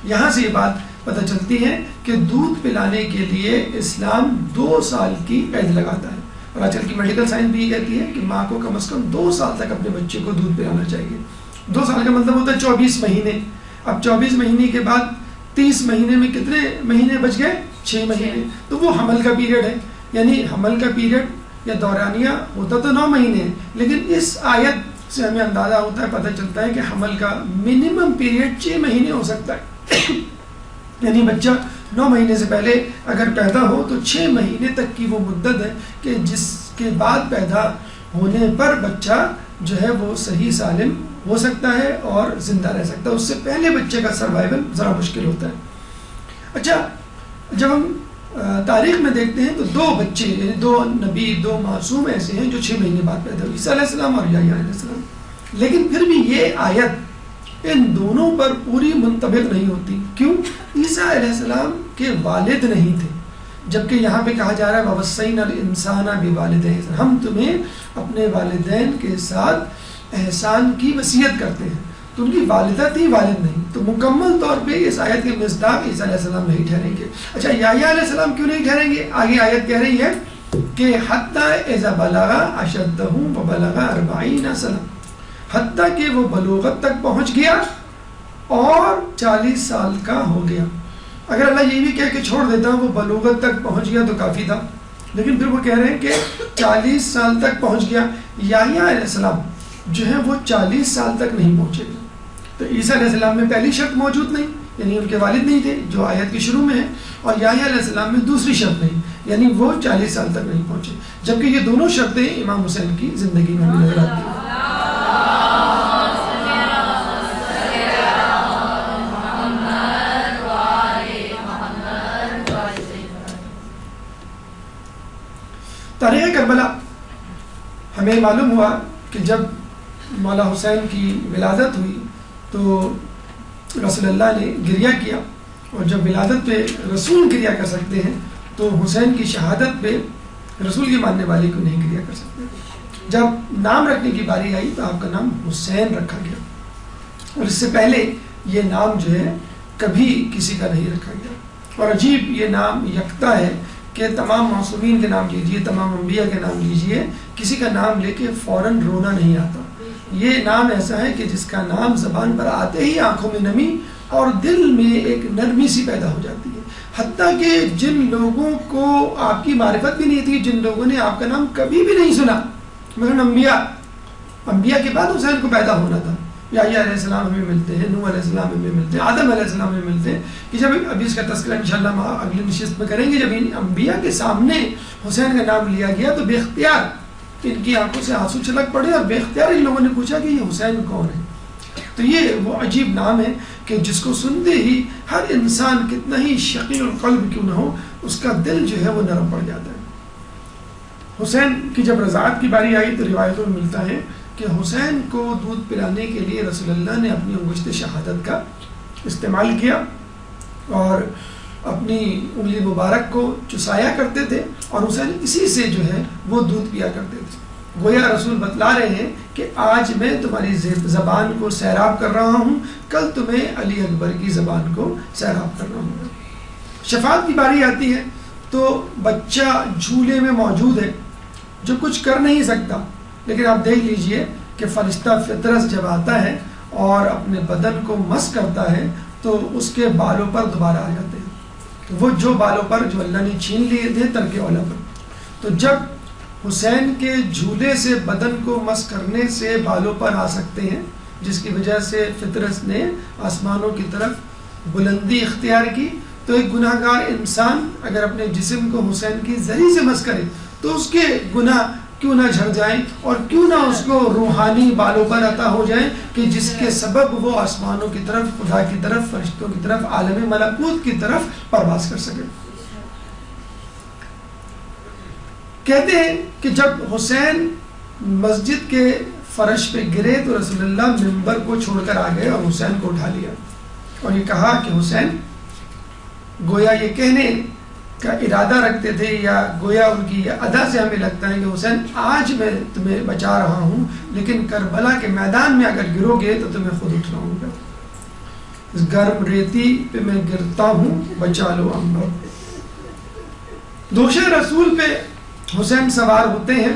یہاں سے یہ بات پتہ چلتی ہے کہ دودھ پلانے کے لیے اسلام 2 سال کی قید لگاتا ہے، اور آج کل کی میڈیکل سائنس بھی یہ کہتی ہے کہ ماں کو کم از کم 2 سال تک اپنے بچے کو دودھ پلانا چاہیے۔ 2 سال کا مطلب ہوتا ہے 24 مہینے۔ اب 24 مہینے کے بعد 30 مہینے میں کتنے مہینے بچ گئے؟ 6 مہینے۔ تو وہ حمل کا پیریڈ ہے، یعنی حمل کا پیریڈ یا دورانیہ ہوتا تو 9 مہینے ہے، لیکن اس آیت سے ہمیں اندازہ ہوتا ہے، پتہ چلتا ہے کہ حمل کا منیمم پیریڈ 6 مہینے ہو سکتا ہے۔ یعنی بچہ 9 مہینے سے پہلے اگر پیدا ہو تو 6 مہینے تک کی وہ مدت ہے کہ جس کے بعد پیدا ہونے پر بچہ جو ہے وہ صحیح سالم ہو سکتا ہے اور زندہ رہ سکتا ہے۔ اس سے پہلے بچے کا سروائیول ذرا مشکل ہوتا ہے۔ اچھا، جب ہم تاریخ میں دیکھتے ہیں تو 2 بچے، یعنی 2 نبی، 2 معصوم ایسے ہیں جو 6 مہینے بعد پیدا ہوئے، عیسیٰ علیہ السلام اور یحییٰ علیہ السلام، لیکن پھر بھی یہ آیت ان دونوں پر پوری منطبق نہیں ہوتی۔ کیوں؟ عیسیٰ علیہ السلام کے والد نہیں تھے، جبکہ یہاں پہ کہا جا رہا ہے وَوَصَّيْنَا الْإِنسَانَ بِوَالِدَيْهِ، ہم تمہیں اپنے والدین کے ساتھ احسان کی وصیت کرتے ہیں، تو ان کی والدہ تھی، والد نہیں، تو مکمل طور پہ اس آیت کے مصداق عیسیٰ علیہ السلام نہیں ٹھہریں گے۔ اچھا، یحییٰ علیہ السلام کیوں نہیں ٹھہریں گے؟ آگے آیت کہہ رہی ہے کہ حَتَّى إِذَا بَلَغَ أَشَدَّهُ وَبَلَغَ 40 سنة، حتیٰ کہ وہ بلوغت تک پہنچ گیا اور 40 سال کا ہو گیا۔ اگر اللہ یہ بھی کہہ کے چھوڑ دیتا وہ بلوغت تک پہنچ گیا تو کافی تھا، لیکن پھر وہ کہہ رہے ہیں کہ 40 سال تک پہنچ گیا۔ یحییٰ علیہ السلام جو ہے وہ 40 سال تک نہیں پہنچے گا، تو عیسیٰ علیہ السلام میں پہلی شرط موجود نہیں، یعنی ان کے والد نہیں تھے جو آیت کے شروع میں ہے، اور یحییٰ علیہ السلام میں دوسری شرط نہیں، یعنی وہ 40 سال تک نہیں پہنچے، جبکہ یہ دونوں شرطیں امام حسین کی زندگی میں بھی نظر آتی ہیں۔ تاریخ کربلا ہمیں معلوم ہوا کہ جب مولا حسین کی ولادت ہوئی تو رسول اللہ نے گریہ کیا، اور جب ولادت پہ رسول گریہ کر سکتے ہیں تو حسین کی شہادت پہ رسول کے ماننے والے کو نہیں گریہ کر سکتے۔ جب نام رکھنے کی باری آئی تو آپ کا نام حسین رکھا گیا، اور اس سے پہلے یہ نام جو ہے کبھی کسی کا نہیں رکھا گیا۔ اور عجیب یہ نام یکتا ہے کہ تمام معصومین کے نام لیجئے، تمام انبیاء کے نام لیجئے، کسی کا نام لے کے فوراً رونا نہیں آتا۔ یہ نام ایسا ہے کہ جس کا نام زبان پر آتے ہی آنکھوں میں نمی اور دل میں ایک نرمی سی پیدا ہو جاتی ہے۔ حتیٰ کہ جن لوگوں کو آپ کی معرفت بھی نہیں تھی، جن لوگوں نے آپ کا نام کبھی بھی نہیں سنا، مثلا انبیاء کے بعد حسین کو پیدا ہونا تھا، یحییٰ علیہ السلام ہمیں ملتے ہیں، نوح علیہ السلام ہمیں ملتے ہیں، آدم علیہ السلام ہمیں ملتے ہیں، کہ جب ابھی اس کا تذکرہ انشاءاللہ اگلی نشست میں کریں گے، جب ان انبیاء کے سامنے حسین کا نام لیا گیا تو بے اختیار ان کی آنکھوں سے آنسو چھلک پڑے، اور بے اختیار ان لوگوں نے پوچھا کہ یہ حسین کون ہے. تو یہ وہ عجیب نام ہے کہ جس کو سنتے ہی ہر انسان کتنا ہی شقی القلب کیوں نہ ہو، اس کا دل جو ہے وہ نرم پڑ جاتا ہے. حسین کی جب رضاعت کی باری آئی تو روایتوں میں ملتا ہے کہ حسین کو دودھ پلانے کے لیے رسول اللہ نے اپنی انگشت شہادت کا استعمال کیا اور اپنی انگلی مبارک کو چسایا کرتے تھے، اور حسین اسی سے جو ہے وہ دودھ پیا کرتے تھے. گویا رسول بتلا رہے ہیں کہ آج میں تمہاری زبان کو سیراب کر رہا ہوں، کل تمہیں علی اکبر کی زبان کو سیراب کر رہا ہوں. شفاعت کی باری آتی ہے تو بچہ جھولے میں موجود ہے جو کچھ کر نہیں سکتا، لیکن آپ دیکھ لیجئے کہ فرشتہ فطرت جب آتا ہے اور اپنے بدن کو مس کرتا ہے تو اس کے بالوں پر دوبارہ آ جاتے ہیں، وہ جو بالوں پر جو اللہ نے چھین لیے تھے ترک اولا پر. تو جب حسین کے جھولے سے بدن کو مس کرنے سے بالوں پر آ سکتے ہیں، جس کی وجہ سے فطرت نے آسمانوں کی طرف بلندی اختیار کی، تو ایک گناہ گار انسان اگر اپنے جسم کو حسین کی زری سے مس کرے تو اس کے گناہ کیوں نہ جھڑ جائیں، اور کیوں نہ اس کو روحانی بالوں پر عطا ہو جائیں کہ جس کے سبب وہ آسمانوں کی طرف، خدا کی طرف، فرشتوں کی طرف، عالم ملکوت کی طرف پرواز کر سکے. کہتے ہیں کہ جب حسین مسجد کے فرش پہ گرے تو رسول اللہ منبر کو چھوڑ کر آ گئے اور حسین کو اٹھا لیا اور یہ کہا کہ حسین، گویا یہ کہنے کا ارادہ رکھتے تھے یا گویا ان کی ادا سے ہمیں لگتا ہے کہ حسین آج میں تمہیں بچا رہا ہوں، لیکن کربلا کے میدان میں اگر گرو گے تو تمہیں خود اٹھنا ہوگا. اس گرم ریتی پہ میں گرتا ہوں، بچا لو امبر. دوش رسول پہ حسین سوار ہوتے ہیں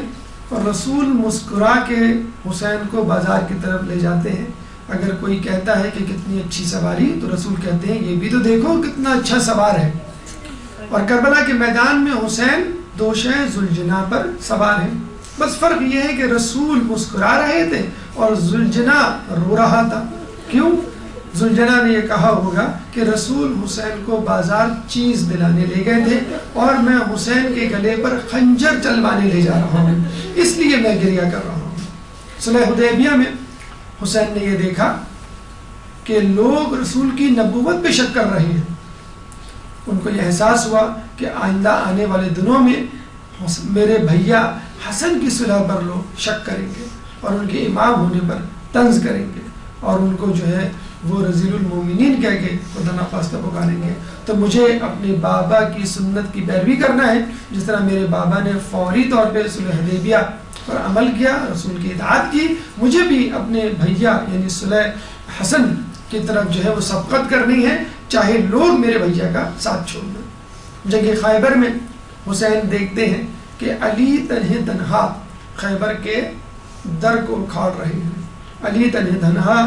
اور رسول مسکرا کے حسین کو بازار کی طرف لے جاتے ہیں. اگر کوئی کہتا ہے کہ کتنی اچھی سواری، تو رسول کہتے ہیں یہ بھی تو دیکھو کتنا اچھا سوار ہے. اور کربلا کے میدان میں حسین دوشہ ذوالجناح پر سوار ہیں. بس فرق یہ ہے کہ رسول مسکرا رہے تھے اور ذوالجناح رو رہا تھا. کیوں؟ ذوالجناح نے یہ کہا ہوگا کہ رسول حسین کو بازار چیز دلانے لے گئے تھے اور میں حسین کے گلے پر خنجر چلوانے لے جا رہا ہوں، اس لیے میں گریہ کر رہا ہوں. صلح حدیبیہ میں حسین نے یہ دیکھا کہ لوگ رسول کی نبوت پہ شک کر رہے ہیں. ان کو یہ احساس ہوا کہ آئندہ آنے والے دنوں میں میرے بھیا حسن کی صلح پر لوگ شک کریں گے اور ان کے امام ہونے پر طنز کریں گے اور ان کو جو ہے وہ رضیل المومنین کہہ کے خدا نخواستہ پکاریں گے. تو مجھے اپنے بابا کی سنت کی پیروی کرنا ہے، جس طرح میرے بابا نے فوری طور پہ صلح حدیبیہ پر عمل کیا، رسول کی اطاعت کی، مجھے بھی اپنے بھیا یعنی صلح حسن کی طرف جو ہے وہ سبقت کرنی ہے، چاہے لوگ میرے بھیا کا ساتھ چھوڑ دیں. جنگ خیبر میں حسین دیکھتے ہیں کہ علی تنہا خیبر کے در کو اکھاڑ رہے ہیں. علی تنہا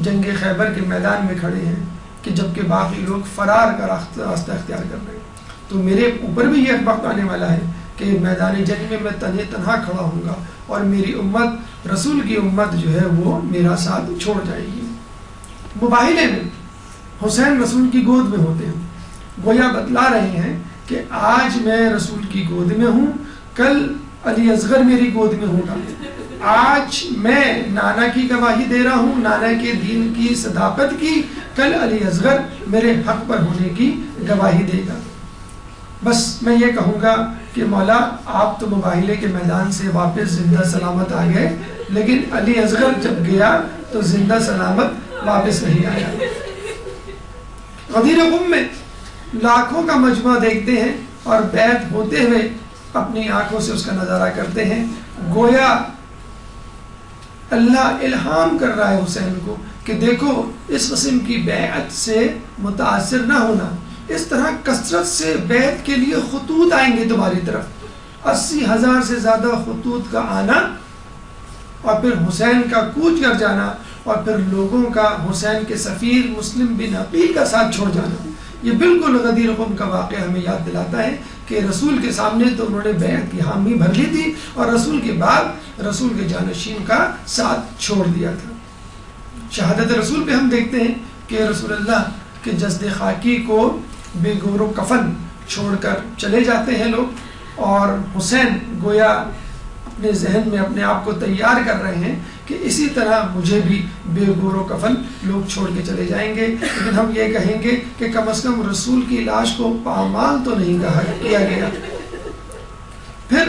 جنگ خیبر کے میدان میں کھڑے ہیں کہ جبکہ باقی لوگ فرار کا راستہ اختیار کر رہے ہیں. تو میرے اوپر بھی یہ وقت آنے والا ہے کہ میدان جنگ میں تنہا کھڑا ہوں گا اور میری امت، رسول کی امت جو ہے وہ میرا ساتھ چھوڑ جائے گی. مباہلے میں حسین رسول کی گود میں ہوتے ہیں، گویا بتلا رہے ہیں کہ آج میں رسول کی گود میں ہوں، کل علی اصغر میری گود میں ہوگا. آج میں نانا کی گواہی دے رہا ہوں، نانا کے دین کی صداقت کی، کل علی اصغر میرے حق پر ہونے کی گواہی دے گا. بس میں یہ کہوں گا کہ مولا آپ تو مباہلے کے میدان سے واپس زندہ سلامت آ گئے، لیکن علی اصغر جب گیا تو زندہ سلامت واپس نہیں آیا. غدیر قم میں لاکھوں کا مجموعہ دیکھتے ہیں اور بیعت ہوتے ہوئے اپنی آنکھوں سے اس کا نظارہ کرتے ہیں. گویا اللہ الہام کر رہا ہے حسین کو کہ دیکھو اس قسم کی بیعت سے متاثر نہ ہونا، اس طرح کثرت سے بیعت کے لیے خطوط آئیں گے تمہاری طرف، 80,000 سے زیادہ خطوط کا آنا اور پھر حسین کا کوچ کر جانا اور پھر لوگوں کا حسین کے سفیر مسلم بن عقیل کا ساتھ چھوڑ جانا. یہ بالکل غدیر قوم کا واقعہ ہمیں یاد دلاتا ہے کہ رسول کے سامنے تو انہوں نے بیعت کی حامی بھر لی تھی اور رسول کے بعد رسول کے جانشین کا ساتھ چھوڑ دیا تھا۔ شہادت رسول پہ ہم دیکھتے ہیں کہ رسول اللہ کے جسد خاکی کو بے گور و کفن چھوڑ کر چلے جاتے ہیں لوگ، اور حسین گویا اپنے ذہن میں اپنے آپ کو تیار کر رہے ہیں کہ اسی طرح مجھے بھی بے گور و کفن لوگ چھوڑ کے چلے جائیں گے، لیکن ہم یہ کہیں گے کہ کم از کم رسول کی لاش کو پامال تو نہیں کیا گیا۔ پھر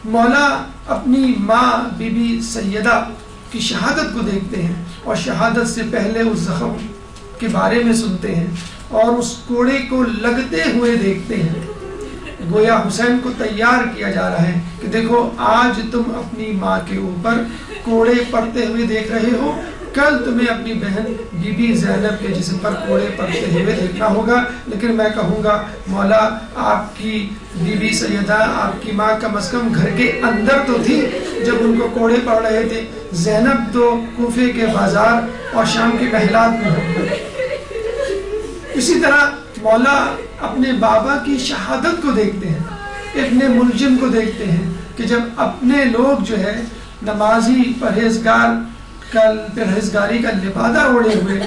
مولا اپنی ماں بی بی سیدہ کی شہادت کو دیکھتے ہیں اور شہادت سے پہلے اس زخم کے بارے میں سنتے ہیں اور اس کوڑے کو لگتے ہوئے دیکھتے ہیں۔ گویا حسین کو تیار کیا جا رہا ہے کہ دیکھو آج تم اپنی ماں کے اوپر کوڑے پڑتے ہوئے دیکھ رہے ہو، کل تمہیں اپنی بہن بی بی زینب کے جسم پر کوڑے پڑتے ہوئے دیکھنا ہوگا۔ لیکن میں کہوں گا مولا آپ کی بی بی سیدہ، آپ کی ماں کم از کم گھر کے اندر تو تھی جب ان کو کوڑے پڑ رہے تھے، زینب تو کوفے کے بازار اور شام کے محلات میں ہوتی۔ اسی طرح مولا اپنے بابا کی شہادت کو دیکھتے ہیں، ابن ملجم کو دیکھتے ہیں کہ جب اپنے لوگ جو ہے نمازی پرہیزگاری کا لبادہ اوڑے ہوئے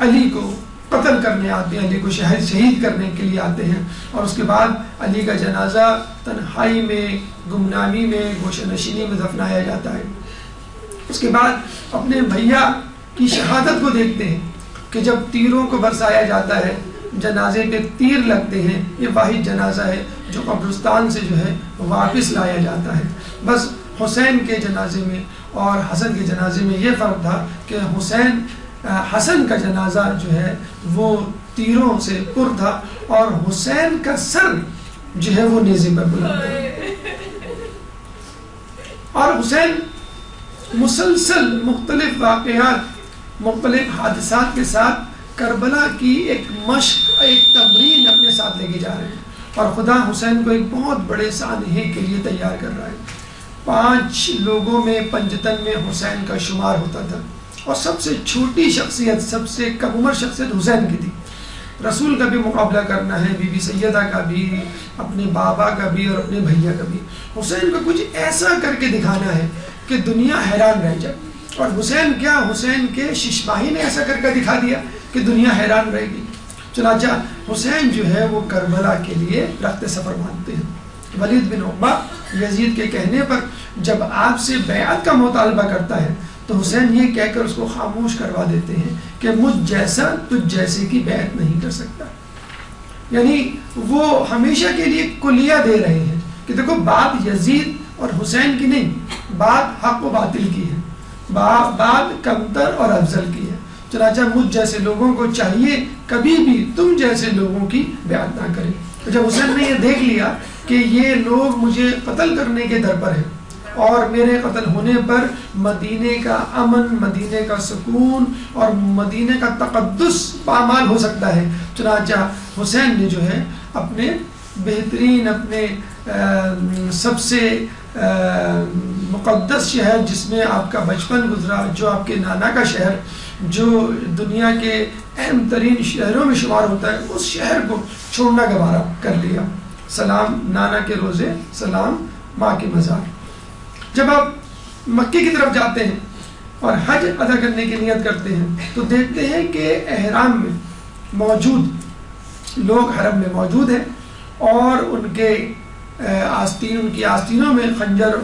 علی کو قتل کرنے آتے ہیں، علی کو شہید کرنے کے لیے آتے ہیں، اور اس کے بعد علی کا جنازہ تنہائی میں، گمنامی میں، گوشہ نشینی میں دفنایا جاتا ہے۔ اس کے بعد اپنے بھیا کی شہادت کو دیکھتے ہیں کہ جب تیروں کو برسایا جاتا ہے، جنازے پہ تیر لگتے ہیں، یہ واحد جنازہ ہے جو قبرستان سے جو ہے واپس لایا جاتا ہے۔ بس حسین کے جنازے میں اور حسن کے جنازے میں یہ فرق تھا کہ حسن کا جنازہ جو ہے وہ تیروں سے پر تھا اور حسین کا سر جو ہے وہ نیزے پر بلند تھا۔ اور حسین مسلسل مختلف واقعات، مختلف حادثات کے ساتھ کربلا کی ایک مشق، ایک تمرین اپنے ساتھ لے کے جا رہے ہیں، اور خدا حسین کو ایک بہت بڑے سانحے کے لیے تیار کر رہا ہے۔ 5 لوگوں میں پنجتن میں حسین کا شمار ہوتا تھا، اور سب سے چھوٹی شخصیت، سب سے کم عمر شخصیت حسین کی تھی۔ رسول کا بھی مقابلہ کرنا ہے، بی بی سیدہ کا بھی، اپنے بابا کا بھی اور اپنے بھیا کا بھی۔ حسین کو کچھ ایسا کر کے دکھانا ہے کہ دنیا حیران رہ جائے، اور حسین کیا، حسین کے ششماہی نے ایسا کر کے دکھا دیا کہ دنیا حیران رہے گی۔ چنانچہ حسین جو ہے وہ کربلا کے لیے رخت سفر مانتے ہیں۔ ولید بن عقبہ یزید کے کہنے پر جب آپ سے بیعت کا مطالبہ کرتا ہے تو حسین یہ کہہ کر اس کو خاموش کروا دیتے ہیں کہ مجھ جیسا تجھ جیسے کی بیعت نہیں کر سکتا۔ یعنی وہ ہمیشہ کے لیے کلیہ دے رہے ہیں کہ دیکھو بات یزید اور حسین کی نہیں، بات حق و باطل کی ہے، بات کمتر اور افضل کی ہے۔ چنانچہ مجھ جیسے لوگوں کو چاہیے کبھی بھی تم جیسے لوگوں کی بیعت نہ کریں۔ جب حسین نے یہ دیکھ لیا کہ یہ لوگ مجھے قتل کرنے کے در پر ہیں اور میرے قتل ہونے پر مدینے کا امن، مدینے کا سکون اور مدینے کا تقدس پامال ہو سکتا ہے، چنانچہ حسین نے جو ہے اپنے بہترین، اپنے سب سے مقدس شہر جس میں آپ کا بچپن گزرا، جو آپ کے نانا کا شہر، جو دنیا کے اہم ترین شہروں میں شمار ہوتا ہے، اس شہر کو چھوڑنا گوارا کر لیا۔ سلام نانا کے روزے، سلام ماں کے مزار۔ جب آپ مکے کی طرف جاتے ہیں اور حج ادا کرنے کی نیت کرتے ہیں تو دیکھتے ہیں کہ احرام میں موجود لوگ حرم میں موجود ہیں اور ان کے ان کی آستینوں میں خنجر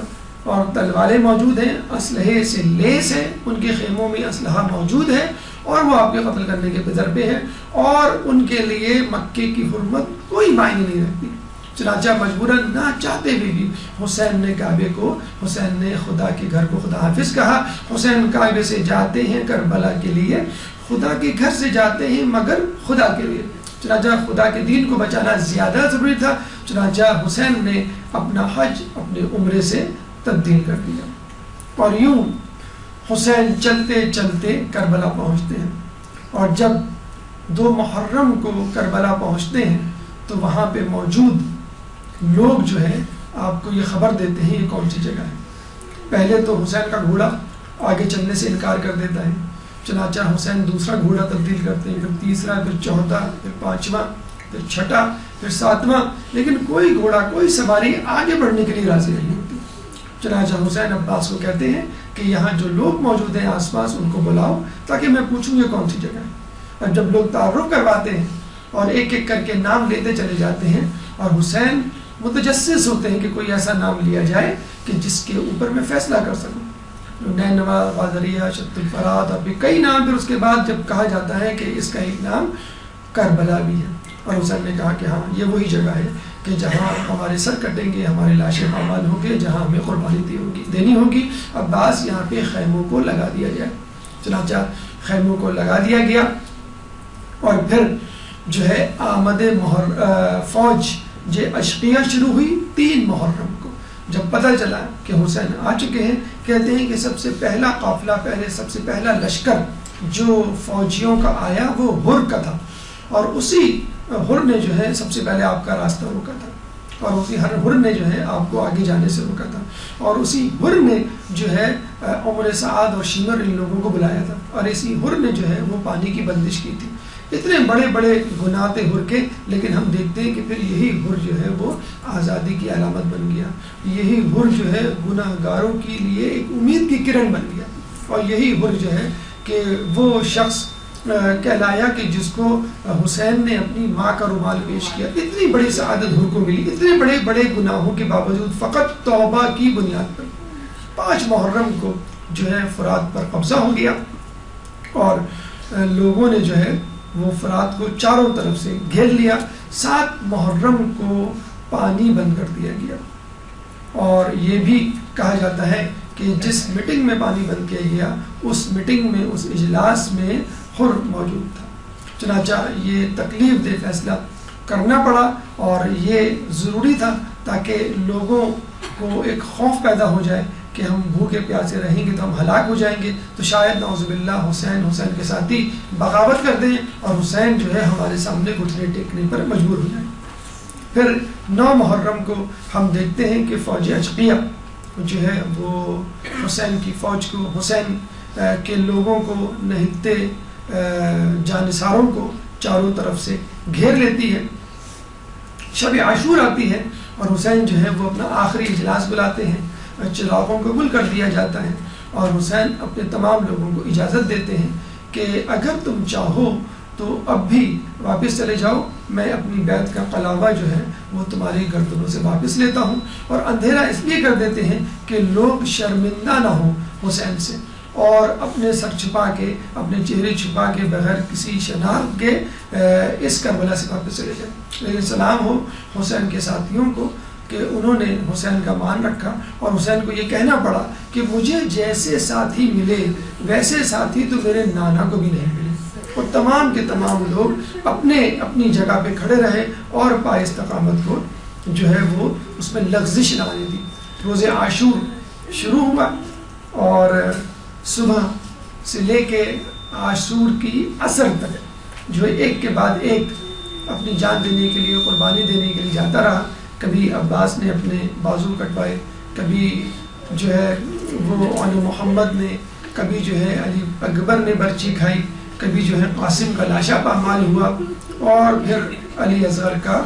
اور تلواریں موجود ہیں، اسلحے سے لیس ہیں، ان کے خیموں میں اسلحہ موجود ہے اور وہ آپ کے قتل کرنے کے بدر پہ ہیں، اور ان کے لیے مکے کی حرمت کوئی معنی نہیں رکھتی۔ چنانچہ مجبوراً نہ چاہتے ہوئے بھی حسین نے کعبے کو، حسین نے خدا کے گھر کو خدا حافظ کہا۔ حسین کعبے سے جاتے ہیں کربلا کے لیے، خدا کے گھر سے جاتے ہیں مگر خدا کے لیے۔ چنانچہ خدا کے دین کو بچانا زیادہ ضروری تھا، چنانچہ حسین نے اپنا حج اپنے عمرے سے تبدیل کر دیا، اور یوں حسین چلتے چلتے کربلا پہنچتے ہیں، اور جب 2 محرم کو کربلا پہنچتے ہیں تو وہاں پہ موجود لوگ جو ہے آپ کو یہ خبر دیتے ہیں یہ کون سی جگہ ہے۔ پہلے تو حسین کا گھوڑا آگے چلنے سے انکار کر دیتا ہے، چنانچہ حسین دوسرا گھوڑا تبدیل کرتے ہیں، پھر تیسرا، پھر چوتھا، پھر پانچواں، پھر چھٹا، پھر ساتواں، لیکن کوئی گھوڑا، کوئی سواری آگے بڑھنے کے لیے راضی نہیں ہوتی۔ چنانچہ حسین عباس کو کہتے ہیں کہ یہاں جو لوگ موجود ہیں آس پاس ان کو بلاؤ تاکہ میں پوچھوں یہ کون سی جگہ ہے۔ اور جب لوگ تعارف کرواتے ہیں اور ایک ایک کر کے نام لیتے چلے جاتے ہیں، اور حسین متجسس ہوتے ہیں کہ کوئی ایسا نام لیا جائے کہ جس کے اوپر میں فیصلہ کر سکوں۔ نینوا، غادریہ، شط الفرات، اور بھی کئی نام، پھر اس کے بعد جب کہا جاتا ہے کہ اس کا ایک نام کربلا بھی ہے، اور حسین نے کہا کہ ہاں یہ وہی جگہ ہے کہ جہاں ہمارے سر کٹیں گے، ہمارے لاشیں پامال ہوں گے، جہاں ہمیں قربانی دینی ہوگی۔ عباس یہاں پہ خیموں کو لگا دیا جائے۔ چنانچہ خیموں کو لگا دیا گیا، اور پھر جو ہے آمد فوج اشقیہ شروع ہوئی 3 محرم کو۔ جب پتہ چلا کہ حسین آ چکے ہیں، کہتے ہیں کہ سب سے پہلا قافلہ، سب سے پہلا لشکر جو فوجیوں کا آیا وہ ہر کا تھا، اور اسی ہر نے جو ہے سب سے پہلے آپ کا راستہ روکا تھا، اور اسی ہر نے جو ہے آپ کو آگے جانے سے روکا تھا، اور اسی ہر نے جو ہے عمر سعد اور شمر ان لوگوں کو بلایا تھا، اور اسی ہر نے جو ہے وہ پانی کی بندش کی تھی۔ اتنے بڑے بڑے گناہ تھے ہر کے، لیکن ہم دیکھتے ہیں کہ پھر یہی ہر جو ہے وہ آزادی کی علامت بن گیا، یہی ہر جو ہے گناہ گاروں کے لیے ایک امید کی کرن بن گیا، اور یہی ہر جو ہے کہ وہ شخص کہلایا کہ جس کو حسین نے اپنی ماں کا رومال پیش کیا۔ اتنی بڑی سعادت ہر کو ملی، اتنے بڑے بڑے گناہوں کے باوجود، فقط توبہ کی بنیاد پر 5 محرم کو جو ہے فرات پر قبضہ ہو گیا، اور لوگوں نے جو ہے وہ فرات کو چاروں طرف سے گھیر لیا۔ 7 محرم کو پانی بند کر دیا گیا، اور یہ بھی کہا جاتا ہے کہ جس میٹنگ میں پانی بند کیا گیا، اس میٹنگ میں، اس اجلاس میں ہر موجود تھا۔ چنانچہ یہ تکلیف دہ فیصلہ کرنا پڑا، اور یہ ضروری تھا تاکہ لوگوں کو ایک خوف پیدا ہو جائے کہ ہم بھوکے پیاسے رہیں گے تو ہم ہلاک ہو جائیں گے، تو شاید نعوذ باللہ حسین کے ساتھی بغاوت کر دیں اور حسین جو ہے ہمارے سامنے گھٹنے ٹیکنے پر مجبور ہو جائیں۔ پھر 9 محرم کو ہم دیکھتے ہیں کہ فوج اشقیہ جو ہے وہ حسین کی فوج کو، حسین کے لوگوں کو، نہتے جانثاروں کو چاروں طرف سے گھیر لیتی ہے۔ شب عاشور آتی ہے، اور حسین جو ہے وہ اپنا آخری اجلاس بلاتے ہیں، چراغوں کو گل کر دیا جاتا ہے، اور حسین اپنے تمام لوگوں کو اجازت دیتے ہیں کہ اگر تم چاہو تو اب بھی واپس چلے جاؤ، میں اپنی بیعت کا قلاوہ جو ہے وہ تمہاری گردنوں سے واپس لیتا ہوں، اور اندھیرا اس لیے کر دیتے ہیں کہ لوگ شرمندہ نہ ہوں حسین سے، اور اپنے سر چھپا کے، اپنے چہرے چھپا کے، بغیر کسی شناخت کے اس کربلا سے واپس چلے جائیں۔ لیکن سلام ہو حسین کے ساتھیوں کو کہ انہوں نے حسین کا مان رکھا، اور حسین کو یہ کہنا پڑا کہ مجھے جیسے ساتھی ملے ویسے ساتھی تو میرے نانا کو بھی نہیں ملے، اور تمام کے تمام لوگ اپنی جگہ پہ کھڑے رہے، اور پائے استقامت کو جو ہے وہ اس میں لغزش نہ آنے دی۔ روز عاشور شروع ہوا، اور صبح سے لے کے عاشور کی عصر تک جو ایک کے بعد ایک اپنی جان دینے کے لیے، قربانی دینے کے لیے جاتا رہا۔ کبھی عباس نے اپنے بازو کٹوائے، کبھی جو ہے وہ علی محمد نے، کبھی جو ہے علی اکبر نے برچی کھائی، کبھی جو ہے قاسم کا لاشا پامال ہوا، اور پھر علی اصغر کا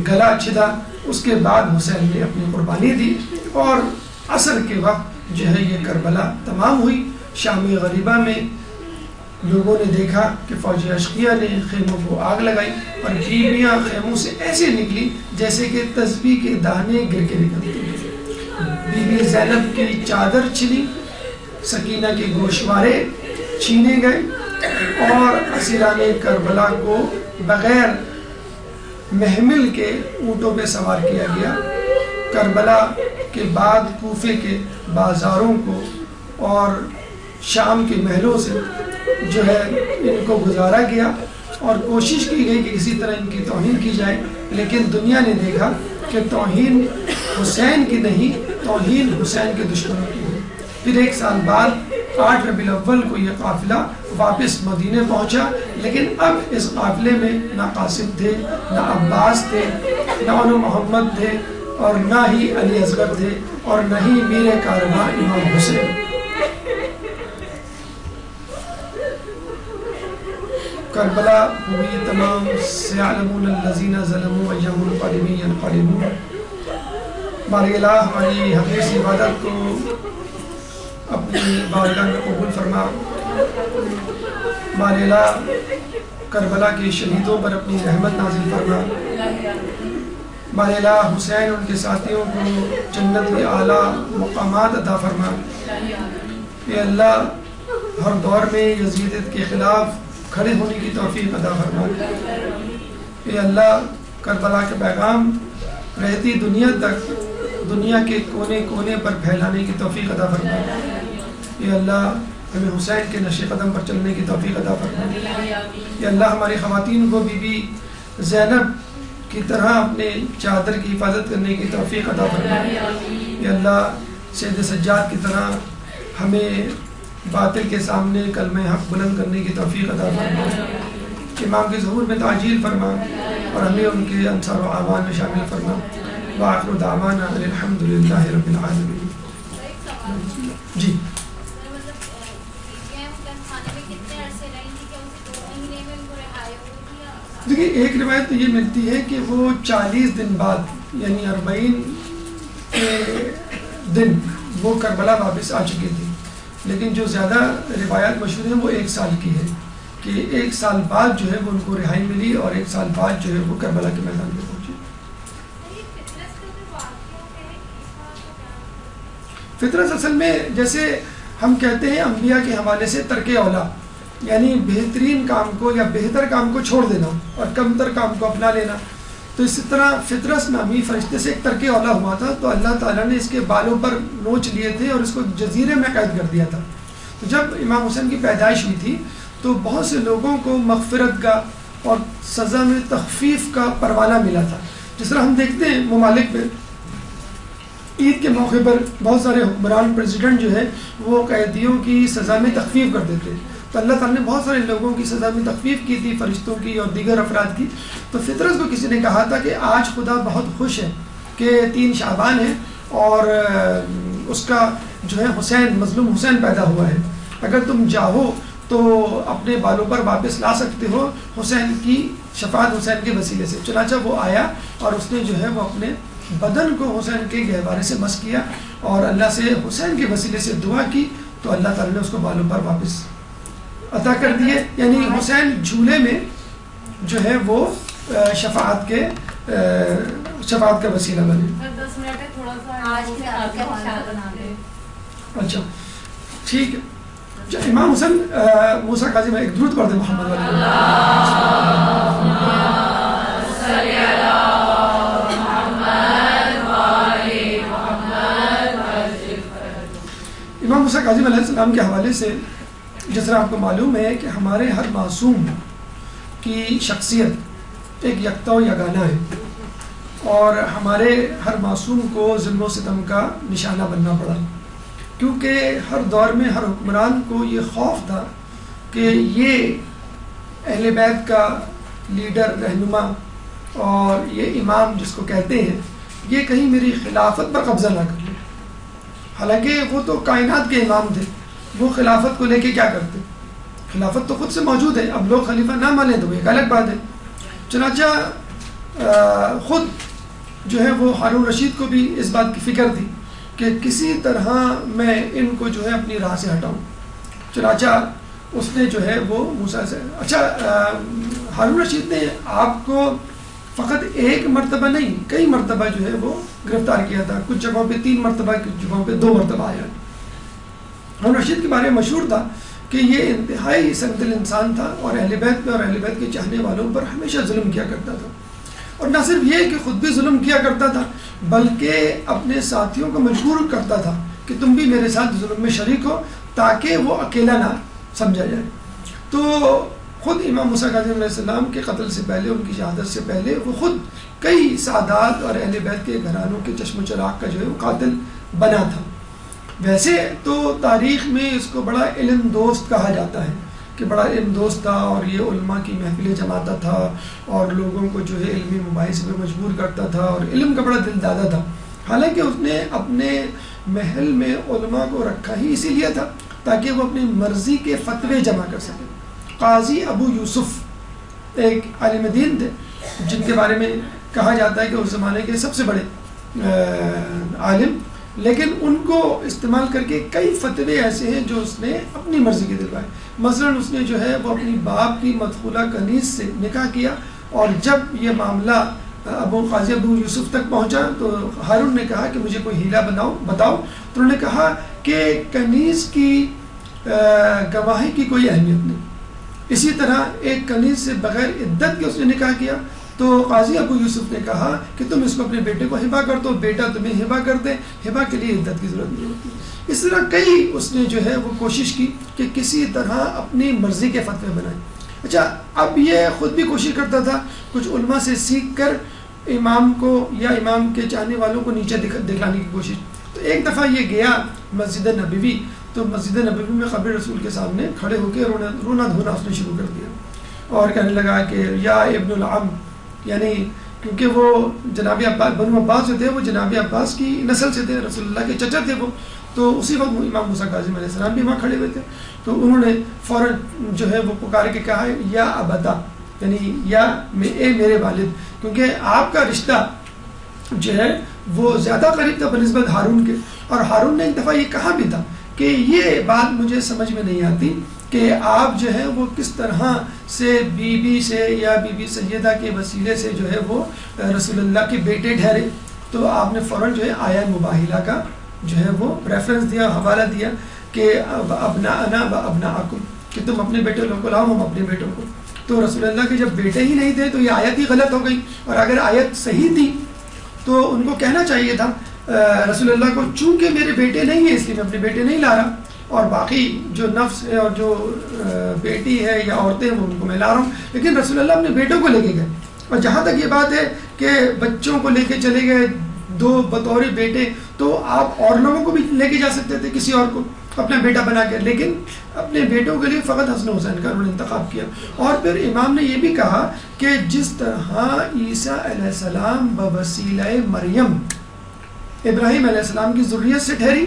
گلا چھدا۔ اس کے بعد حسین نے اپنی قربانی دی، اور عصر کے وقت جو ہے یہ کربلا تمام ہوئی۔ شام غریبہ میں لوگوں نے دیکھا کہ فوج اشقیہ نے خیموں کو آگ لگائی، اور بیویاں خیموں سے ایسے نکلی جیسے کہ تسبیح کے دانے گر کے نکلتے ہیں۔ بی بی زینب کی چادر چھلی، سکینہ کے گوشوارے چھینے گئے، اور اسیران کربلا کو بغیر محمل کے اونٹوں پہ سوار کیا گیا۔ کربلا کے بعد کوفے کے بازاروں کو اور شام کے محلوں سے جو ہے ان کو گزارا گیا، اور کوشش کی گئی کہ کسی طرح ان کی توہین کی جائے، لیکن دنیا نے دیکھا کہ توہین حسین کی نہیں، توہین حسین کے دشمنوں کی ہے۔ پھر 1 سال بعد 8 ربیع الاول کو یہ قافلہ واپس مدینے پہنچا، لیکن اب اس قافلے میں نہ قاسم تھے، نہ عباس تھے، نہ علی محمد تھے، اور نہ ہی علی اصغر تھے، اور نہ ہی میر کارواں امام حسین۔ کربلا ہوئی تمام سیعلمون الذین ظلموا ایہم منقلبون ینقلبون. باری الہ ہماری حدیث عبادت کو اپنی بارگاہ میں قبول فرما. باری الہ کربلا کے شہیدوں پر اپنی رحمت نازل فرما. باری الہ حسین ان کے ساتھیوں کو جنت کے اعلیٰ مقامات عطا فرما. اے اللہ ہر دور میں یزیدیت کے خلاف کھڑے ہونے کی توفیق عطا فرما. اے اللہ کربلا کا پیغام رہتی دنیا تک دنیا کے کونے کونے پر پھیلانے کی توفیق عطا فرما. اے اللہ ہمیں حسین کے نقش قدم پر چلنے کی توفیق عطا فرما. اے اللہ ہماری خواتین کو بی بی زینب کی طرح اپنے چادر کی حفاظت کرنے کی توفیق عطا فرما. اے اللہ سید سجاد کی طرح ہمیں باطل کے سامنے کلمہ حق بلند کرنے کی توفیق عطا فرما. امام کے ظہور میں تعجیل فرما اور ہمیں ان کے انصار و اعوان میں شامل فرما. وآخر دعوانا الحمدللہ رب العالمین. جی دیکھیے ایک روایت تو یہ ملتی ہے کہ وہ 40 دن بعد یعنی 40 کے دن وہ کربلا واپس آ چکی تھی. لیکن جو زیادہ روایات مشہور ہیں وہ 1 سال کی ہے کہ 1 سال بعد جو ہے وہ ان کو رہائی ملی اور 1 سال بعد جو ہے وہ کربلا کے میدان میں پہنچی. فطرت اصل میں جیسے ہم کہتے ہیں انبیاء کے حوالے سے ترک اولا یعنی بہترین کام کو یا بہتر کام کو چھوڑ دینا اور کمتر کام کو اپنا لینا. تو اسی طرح فطرت نامی فرشتے سے ایک ترک اولا ہوا تھا تو اللہ تعالیٰ نے اس کے بالوں پر نوچ لیے تھے اور اس کو جزیرے میں قید کر دیا تھا. تو جب امام حسین کی پیدائش ہوئی تھی تو بہت سے لوگوں کو مغفرت کا اور سزا میں تخفیف کا پروانہ ملا تھا. جس طرح ہم دیکھتے ہیں ممالک میں عید کے موقع پر بہت سارے حکمران پریزیڈنٹ جو ہے وہ قیدیوں کی سزا میں تخفیف کر دیتے. تو اللہ تعالیٰ نے بہت سارے لوگوں کی سزا میں تخفیف کی تھی فرشتوں کی اور دیگر افراد کی. تو فطرت کو کسی نے کہا تھا کہ آج خدا بہت خوش ہے کہ 3 شعبان ہے اور اس کا جو ہے حسین مظلوم حسین پیدا ہوا ہے. اگر تم چاہو تو اپنے بالوں پر واپس لا سکتے ہو حسین کی شفاعت حسین کے وسیلے سے. چنانچہ وہ آیا اور اس نے جو ہے وہ اپنے بدن کو حسین کے گہوارے سے مس کیا اور اللہ سے حسین کے وسیلے سے دعا کی تو اللہ تعالیٰ نے اس کو بالوں پر واپس عطا کر دیے. یعنی حسین جھولے میں جو ہے وہ شفاعت کا وسیلہ بنے. اچھا ٹھیک ہے. امام حسن موسیٰ قاضی میں ایک درود پڑھ دیں محمد امام موسیٰ کاظم علیہ السلام کے حوالے سے جس طرح آپ کو معلوم ہے کہ ہمارے ہر معصوم کی شخصیت ایک یکتا و یگانہ ہے اور ہمارے ہر معصوم کو ظلم و ستم کا نشانہ بننا پڑا کیونکہ ہر دور میں ہر حکمران کو یہ خوف تھا کہ یہ اہل بیت کا لیڈر رہنما اور یہ امام جس کو کہتے ہیں یہ کہیں میری خلافت پر قبضہ نہ کر لے. حالانکہ وہ تو کائنات کے امام تھے, وہ خلافت کو لے کے کیا کرتے؟ خلافت تو خود سے موجود ہے, اب لوگ خلیفہ نہ مانیں تو ایک الگ بات ہے. چنانچہ خود جو ہے وہ ہارون رشید کو بھی اس بات کی فکر تھی کہ کسی طرح میں ان کو جو ہے اپنی راہ سے ہٹاؤں. چنانچہ اس نے جو ہے وہ موسیٰ سے ہارون رشید نے آپ کو فقط ایک مرتبہ نہیں کئی مرتبہ جو ہے وہ گرفتار کیا تھا. کچھ جگہوں پہ 3 مرتبہ, کچھ جگہوں پہ 2 مرتبہ آیا. ہارون رشید کے بارے میں مشہور تھا کہ یہ انتہائی سنگدل انسان تھا اور اہل بیت میں اور اہل بیت کے چاہنے والوں پر ہمیشہ ظلم کیا کرتا تھا. اور نہ صرف یہ کہ خود بھی ظلم کیا کرتا تھا بلکہ اپنے ساتھیوں کو مجبور کرتا تھا کہ تم بھی میرے ساتھ ظلم میں شریک ہو تاکہ وہ اکیلا نہ سمجھا جائے. تو خود امام موسیٰ کاظم علیہ السلام کے قتل سے پہلے, ان کی شہادت سے پہلے, وہ خود کئی سادات اور اہل بیت کے گھرانوں کے چشم و چراغ کا جو ہے وہ قاتل بنا تھا. ویسے تو تاریخ میں اس کو بڑا علم دوست کہا جاتا ہے کہ بڑا علم دوست تھا اور یہ علماء کی محفلیں جماتا تھا اور لوگوں کو جو ہے علمی مباحث میں مجبور کرتا تھا اور علم کا بڑا دل دادا تھا. حالانکہ اس نے اپنے محل میں علماء کو رکھا ہی اسی لیے تھا تاکہ وہ اپنی مرضی کے فتوے جمع کر سکے. قاضی ابو یوسف ایک عالم دین تھے جن کے بارے میں کہا جاتا ہے کہ اس زمانے کے سب سے بڑے عالم، لیکن ان کو استعمال کر کے کئی فتوے ایسے ہیں جو اس نے اپنی مرضی کے دلوائے. مثلاً اس نے جو ہے وہ اپنی باپ کی مدخولہ کنیز سے نکاح کیا، اور جب یہ معاملہ قاضی ابو یوسف تک پہنچا تو ہارون نے کہا کہ مجھے کوئی ہیلا بتاؤ. تو انہوں نے کہا کہ کنیز کی گواہی کی کوئی اہمیت نہیں. اسی طرح ایک کنیز سے بغیر عدت کے اس نے نکاح کیا، تو قاضی ابو یوسف نے کہا کہ تم اس کو اپنے بیٹے کو ہبہ کر دو، بیٹا تمہیں ہبہ کر دے، ہبہ کے لیے عدت کی ضرورت نہیں ہوتی. اس طرح کئی اس نے جو ہے وہ کوشش کی کہ کسی طرح اپنی مرضی کے فتوے بنائیں. اچھا، اب یہ خود بھی کوشش کرتا تھا، کچھ علماء سے سیکھ کر امام کو یا امام کے چاہنے والوں کو نیچے دکھلانے کی کوشش. تو ایک دفعہ یہ گیا مسجد نبوی، تو مسجد نبوی میں قبر رسول کے سامنے کھڑے ہو کے رونا دھونا اس نے شروع کر دیا، اور کہنے لگا کہ یا ابن العم، یعنی کیونکہ وہ جناب عباس بنو عباس جو تھے وہ جناب عباس کی نسل سے تھے، رسول اللہ کے چچا تھے وہ. تو اسی وقت امام موسیٰ کاظم علیہ السلام بھی وہاں کھڑے ہوئے تھے. تو انہوں نے فوراً جو ہے وہ پکار کے کہا یا ابتا، یعنی یا اے میرے والد، کیونکہ آپ کا رشتہ جو ہے وہ زیادہ قریب تھا بنسبت ہارون کے. اور ہارون نے ایک دفعہ یہ کہا بھی تھا کہ یہ بات مجھے سمجھ میں نہیں آتی کہ آپ جو ہے وہ کس طرح سے بی بی سے یا بی بی سیدہ کے وسیلے سے جو ہے وہ رسول اللہ کے بیٹے ٹھہرے. تو آپ نے فوراً جو ہے آیت مباہلہ کا جو ہے وہ ریفرنس دیا، حوالہ دیا کہ ابناءنا و ابناءکم، کہ تم اپنے بیٹے لوگوں کو لاؤ، ہم اپنے بیٹوں کو. تو رسول اللہ کے جب بیٹے ہی نہیں تھے تو یہ آیت ہی غلط ہو گئی، اور اگر آیت صحیح تھی تو ان کو کہنا چاہیے تھا رسول اللہ کو چونکہ میرے بیٹے نہیں ہیں اس لیے میں اپنے بیٹے نہیں لا رہا، اور باقی جو نفس ہے اور جو بیٹی ہے یا عورتیں ہیں وہ ان کو میں لا رہا ہوں. لیکن رسول اللہ اپنے بیٹوں کو لے کے گئے. اور جہاں تک یہ بات ہے کہ بچوں کو لے کے چلے گئے دو بطور بیٹے، تو آپ اور لوگوں کو بھی لے کے جا سکتے تھے، کسی اور کو اپنا بیٹا بنا کے، لیکن اپنے بیٹوں کے لیے فقط حسن حسین کا انہوں نے انتخاب کیا. اور پھر امام نے یہ بھی کہا کہ جس طرح عیسیٰ علیہ السلام بوسیلہ مریم ابراہیم علیہ السلام کی ذریت سے ٹھہری،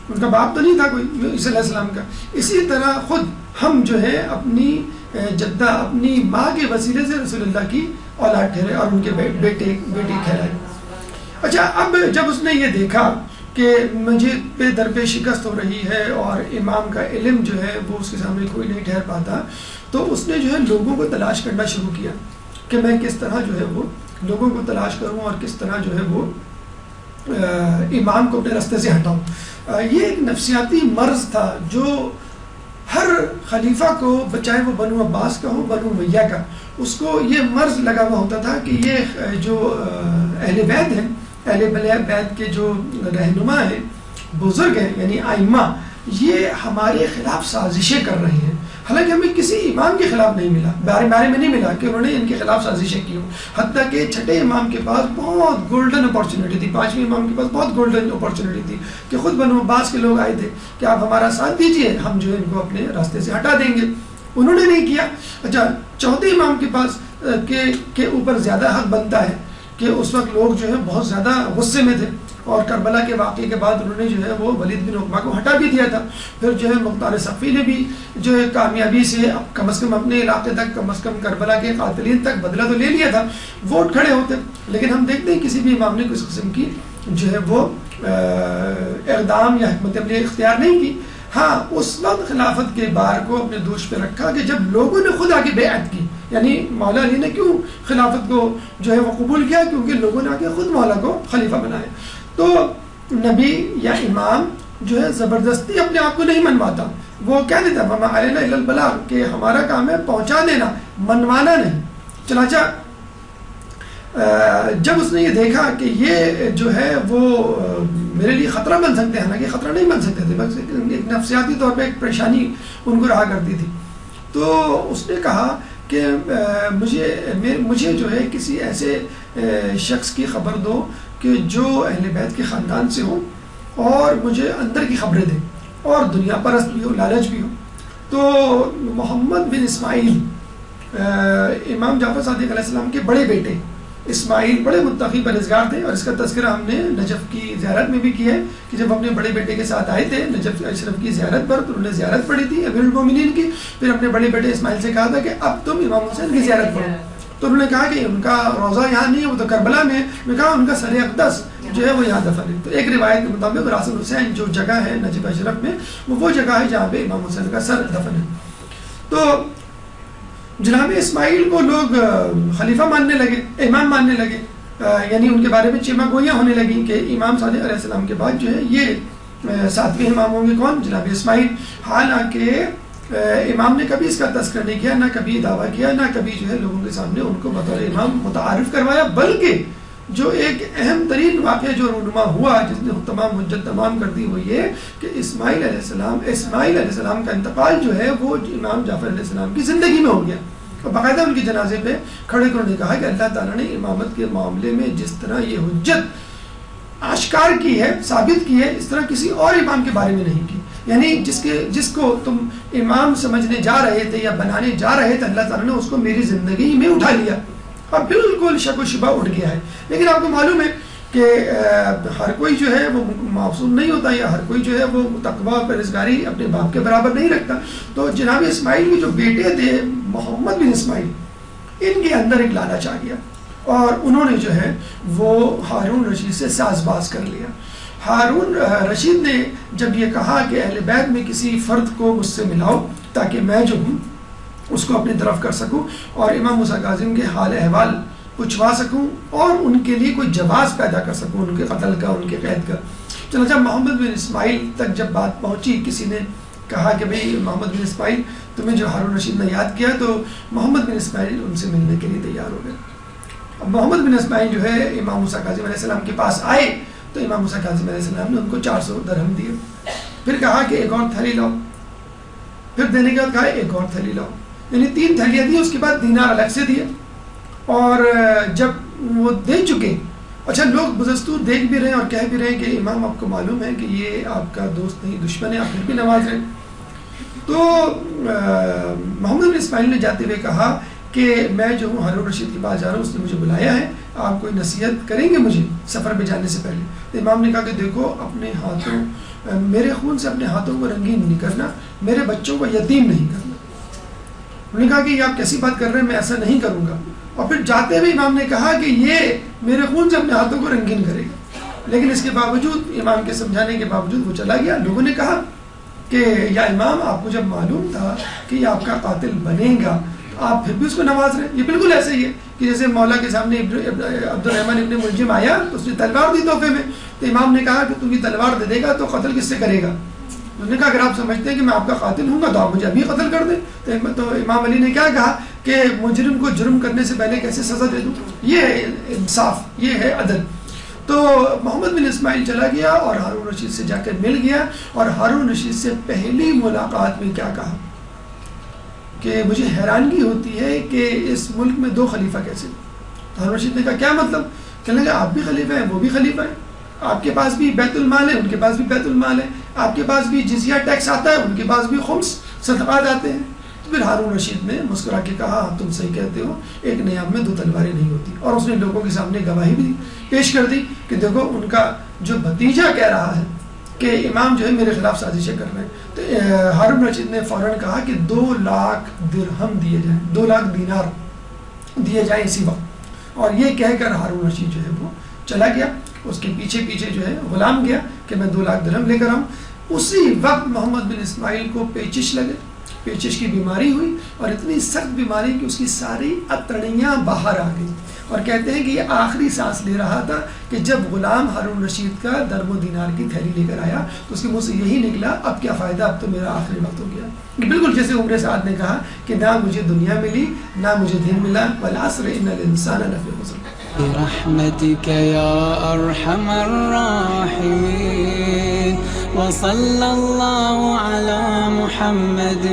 ان کا باپ تو نہیں تھا کوئی عیسیٰ علیہ السلام کا، اسی طرح خود ہم جو ہے اپنی جدہ اپنی ماں کے وسیلے سے رسول اللہ کی اولاد ٹھہرے اور ان کے بیٹی ٹھہرائے. اچھا، اب جب اس نے یہ دیکھا کہ مجھے پہ در پہ شکست ہو رہی ہے اور امام کا علم جو ہے وہ اس کے سامنے کوئی نہیں ٹھہر پاتا، تو اس نے جو ہے لوگوں کو تلاش کرنا شروع کیا کہ میں کس طرح جو ہے وہ لوگوں کو تلاش کروں اور کس طرح جو ہے وہ امام کو اپنے راستے سے ہٹاؤں. یہ ایک نفسیاتی مرض تھا جو ہر خلیفہ کو، بچائے وہ بنو عباس کا ہو بنو امیہ کا، اس کو یہ مرض لگا ہوا ہوتا تھا کہ یہ جو اہل بیت ہیں، اہل بیت کے جو رہنما ہیں، بزرگ ہیں یعنی ائمہ، یہ ہمارے خلاف سازشیں کر رہے ہیں. حالانکہ ہمیں کسی امام کے خلاف نہیں ملا، بارے میں نہیں ملا کہ انہوں نے ان کے خلاف سازشیں کی ہوں. حتیٰ کہ چھٹے امام کے پاس بہت گولڈن اپارچونیٹی تھی، پانچویں امام کے پاس بہت گولڈن اپارچونیٹی تھی کہ خود بنو عباس کے لوگ آئے تھے کہ آپ ہمارا ساتھ دیجئے، ہم جو ہے ان کو اپنے راستے سے ہٹا دیں گے. انہوں نے نہیں کیا. اچھا، چوتھے امام کے پاس کے اوپر زیادہ حق بنتا ہے کہ اس وقت لوگ جو ہے بہت زیادہ غصے میں تھے، اور کربلا کے واقعے کے بعد انہوں نے جو ہے وہ ولید بن عقبہ کو ہٹا بھی دیا تھا. پھر جو ہے مختار صفی نے بھی جو ہے کامیابی سے کم از کم اپنے علاقے تک، کم از کم کربلا کے قاتلین تک بدلہ تو لے لیا تھا، ووٹ کھڑے ہوتے. لیکن ہم دیکھتے ہیں کسی بھی امام نے کس قسم کی جو ہے وہ اقدام یا حکمت عملی اختیار نہیں کی. ہاں، اس وقت خلافت کے بار کو اپنے دوش پہ رکھا کہ جب لوگوں نے خود آگے بیعت کی. یعنی مولا علی نے کیوں خلافت کو جو ہے وہ قبول کیا؟ کیونکہ لوگوں نے آگے خود مولا کو خلیفہ بنایا. تو نبی یا امام جو ہے زبردستی اپنے آپ کو نہیں منواتا، وہ کہہ دیتا وما علینا الا البلاغ، کہ ہمارا کام ہے پہنچا دینا، منوانا نہیں. چنانچہ جب اس نے یہ دیکھا کہ یہ جو ہے وہ میرے لیے خطرہ بن سکتے ہیں، حالانکہ خطرہ نہیں بن سکتے تھے، بس ایک نفسیاتی طور پہ ایک پریشانی ان کو رہا کرتی تھی، تو اس نے کہا کہ مجھے جو ہے کسی ایسے شخص کی خبر دو کہ جو اہل بیت کے خاندان سے ہو اور مجھے اندر کی خبریں دے اور دنیا پرست بھی ہو، لالچ بھی ہو. تو محمد بن اسماعیل امام جعفر صادق علیہ السلام کے بڑے بیٹے، اسماعیل بڑے متقی پرہیزگار تھے، اور اس کا تذکرہ ہم نے نجف کی زیارت میں بھی کیا ہے کہ جب اپنے بڑے بیٹے کے ساتھ آئے تھے نجف اشرف کی زیارت پر، تو انہوں نے زیارت پڑھی تھی امیر المومنین کی، پھر اپنے بڑے بیٹے اسماعیل سے کہا تھا کہ اب تم امام حسین کی زیارت پڑھو، تو انہوں نے کہا کہ ان کا روضہ یہاں نہیں ہے، وہ تو کربلا میں ہے، میں کہا ان کا سر اقدس جو ہے وہ یہاں دفن ہے۔ تو ایک روایت کے مطابق راس الحسین جو جگہ ہے نجف اشرف میں وہ جگہ ہے جہاں پہ امام حسین کا سر دفن ہے۔ تو جناب اسماعیل کو لوگ خلیفہ ماننے لگے، امام ماننے لگے، یعنی ان کے بارے میں چیمہ گوئیاں ہونے لگیں کہ امام صادق علیہ السلام کے بعد جو ہے یہ 7ویں امام ہوں گے کون؟ جناب اسماعیل۔ حالانکہ امام نے کبھی اس کا تذکر نہیں کیا، نہ کبھی دعویٰ کیا، نہ کبھی جو ہے لوگوں کے سامنے ان کو بطور امام متعارف کروایا، بلکہ جو ایک اہم ترین واقعہ جو رونما ہوا جس نے تمام حجت تمام کر دی وہ یہ کہ اسماعیل علیہ السلام کا انتقال جو ہے وہ امام جعفر علیہ السلام کی زندگی میں ہو گیا، اور باقاعدہ ان کے جنازے پہ کھڑے کرنے کہا کہ اللہ تعالیٰ نے امامت کے معاملے میں جس طرح یہ حجت آشکار کی ہے، ثابت کی ہے، اس طرح کسی اور امام کے بارے میں نہیں کی، یعنی جس کو تم امام سمجھنے جا رہے تھے یا بنانے جا رہے تھے، اللہ تعالیٰ نے اس کو میری زندگی میں اٹھا لیا اور بالکل شک و شبہ اٹھ گیا ہے۔ لیکن آپ کو معلوم ہے کہ ہر کوئی جو ہے وہ معصوم نہیں ہوتا، یا ہر کوئی جو ہے وہ تقویٰ پرہیزگاری اپنے باپ کے برابر نہیں رکھتا۔ تو جناب اسماعیل کے جو بیٹے تھے محمد بن اسماعیل، ان کے اندر ایک لالچ آ گیا، اور انہوں نے جو ہے وہ ہارون رشید سے ساز باز کر لیا۔ ہارون رشید نے جب یہ کہا کہ اہل بیت میں کسی فرد کو مجھ سے ملاؤ تاکہ میں جو ہوں اس کو اپنی طرف کر سکوں اور امام موسیٰ کاظم کے حال احوال پوچھوا سکوں اور ان کے لیے کوئی جواز پیدا کر سکوں ان کے قتل کا، ان کے قید کا۔ چنانچہ محمد بن اسماعیل تک جب بات پہنچی، کسی نے کہا کہ بھئی محمد بن اسماعیل تمہیں جو ہارون رشید نے یاد کیا، تو محمد بن اسماعیل ان سے ملنے کے لیے تیار ہو گئے۔ اب محمد بن اسماعیل جو ہے امام موسیٰ کاظم علیہ السلام کے پاس آئے تو امام موسیٰ کاظم علیہ السلام نے ان کو 400 درہم دیے، پھر کہا کہ ایک اور تھیلی لاؤ، پھر دینے کے بعد کہا ایک اور تھیلی لاؤ، یعنی 3 تھیلیاں دی، اس کے بعد دینار الگ سے دیے۔ اور جب وہ دے چکے، اچھا لوگ بزستور دیکھ بھی رہے ہیں اور کہہ بھی رہے ہیں کہ امام آپ کو معلوم ہے کہ یہ آپ کا دوست نہیں دشمن ہے، آپ پھر بھی نواز رہے۔ تو محمد بن اسماعیل نے جاتے ہوئے کہا کہ میں جو ہوں ہارون رشید کے پاس جا رہا ہوں، اس نے مجھے بلایا ہے، آپ کوئی نصیحت کریں گے مجھے سفر پہ جانے سے پہلے؟ تو امام نے کہا کہ دیکھو اپنے ہاتھوں، میرے خون سے اپنے ہاتھوں کو رنگین نہیں کرنا، میرے بچوں کو یتیم نہیں کرنا۔ انہوں نے کہا کہ یہ آپ کیسی بات کر رہے ہیں، میں ایسا نہیں کروں گا۔ اور پھر جاتے ہوئے امام نے کہا کہ یہ میرے خون سے اپنے ہاتھوں کو رنگین کرے گا، لیکن اس کے باوجود امام کے سمجھانے کے باوجود وہ چلا گیا۔ لوگوں نے کہا کہ یا امام آپ کو جب معلوم تھا کہ یہ آپ کا قاتل بنے گا آپ پھر بھی اس کو نواز رہے۔ یہ بالکل ایسے ہی ہے کہ جیسے مولا کے سامنے عبد الرحمن ابن ملجم آیا تو اس نے تلوار دی تحفے میں، تو امام نے کہا کہ تم یہ تلوار دے دے گا تو قتل کس سے کرے گا؟ انہوں نے کہا اگر آپ سمجھتے ہیں کہ میں آپ کا قاتل ہوں گا تو آپ مجھے ابھی قتل کر دیں۔ تو امام علی نے کیا کہا کہ مجرم کو جرم کرنے سے پہلے کیسے سزا دے دوں؟ یہ ہے انصاف، یہ ہے عدل۔ تو محمد بن اسماعیل چلا گیا اور ہارون رشید سے جا کر مل گیا، اور ہارون رشید سے پہلی ملاقات میں کیا کہا کہ مجھے حیرانگی ہوتی ہے کہ اس ملک میں 2 خلیفہ کیسے؟ ہارون رشید نے کہا کیا مطلب؟ کہنے لگا آپ بھی خلیفہ ہیں وہ بھی خلیفہ ہیں، آپ کے پاس بھی بیت المال ہے ان کے پاس بھی بیت المال ہے، آپ کے پاس بھی جزیہ ٹیکس آتا ہے ان کے پاس بھی خمس صدقات آتے ہیں۔ تو پھر ہارون رشید نے مسکرا کے کہا ہاں تم صحیح کہتے ہو، ایک نیام میں 2 تلواریں نہیں ہوتی، اور اس نے لوگوں کے سامنے گواہی بھی پیش کر دی کہ دیکھو ان کا جو بھتیجا کہہ رہا ہے کہ امام جو ہے میرے خلاف سازشیں کر رہے ہیں۔ تو ہارون رشید نے فوراً کہا کہ 2 لاکھ درہم دیے جائیں، 2 لاکھ دینار دیے جائیں اسی وقت، اور یہ کہہ کر ہارون رشید جو ہے وہ چلا گیا، اس کے پیچھے پیچھے جو ہے غلام گیا کہ میں 2 لاکھ درہم لے کر آؤں۔ اسی وقت محمد بن اسماعیل کو پیچش لگے، پیچش کی بیماری ہوئی، اور اتنی سخت بیماری کہ اس کی ساری اتڑیاں باہر آ گئی، اور کہتے ہیں کہ یہ آخری سانس لے رہا تھا کہ جب غلام ہارون رشید کا درم و دینار کی تھیلی لے کر آیا تو اس کے منہ سے یہی نکلا اب کیا فائدہ، اب تو میرا آخری وقت ہو گیا۔ بالکل جیسے عمر سعد نے کہا کہ نہ مجھے دنیا ملی نہ مجھے دین ملا، والعصر ان الانسان لفی خسر۔ برحمتك يا أرحم الراحمين وصلى الله على محمد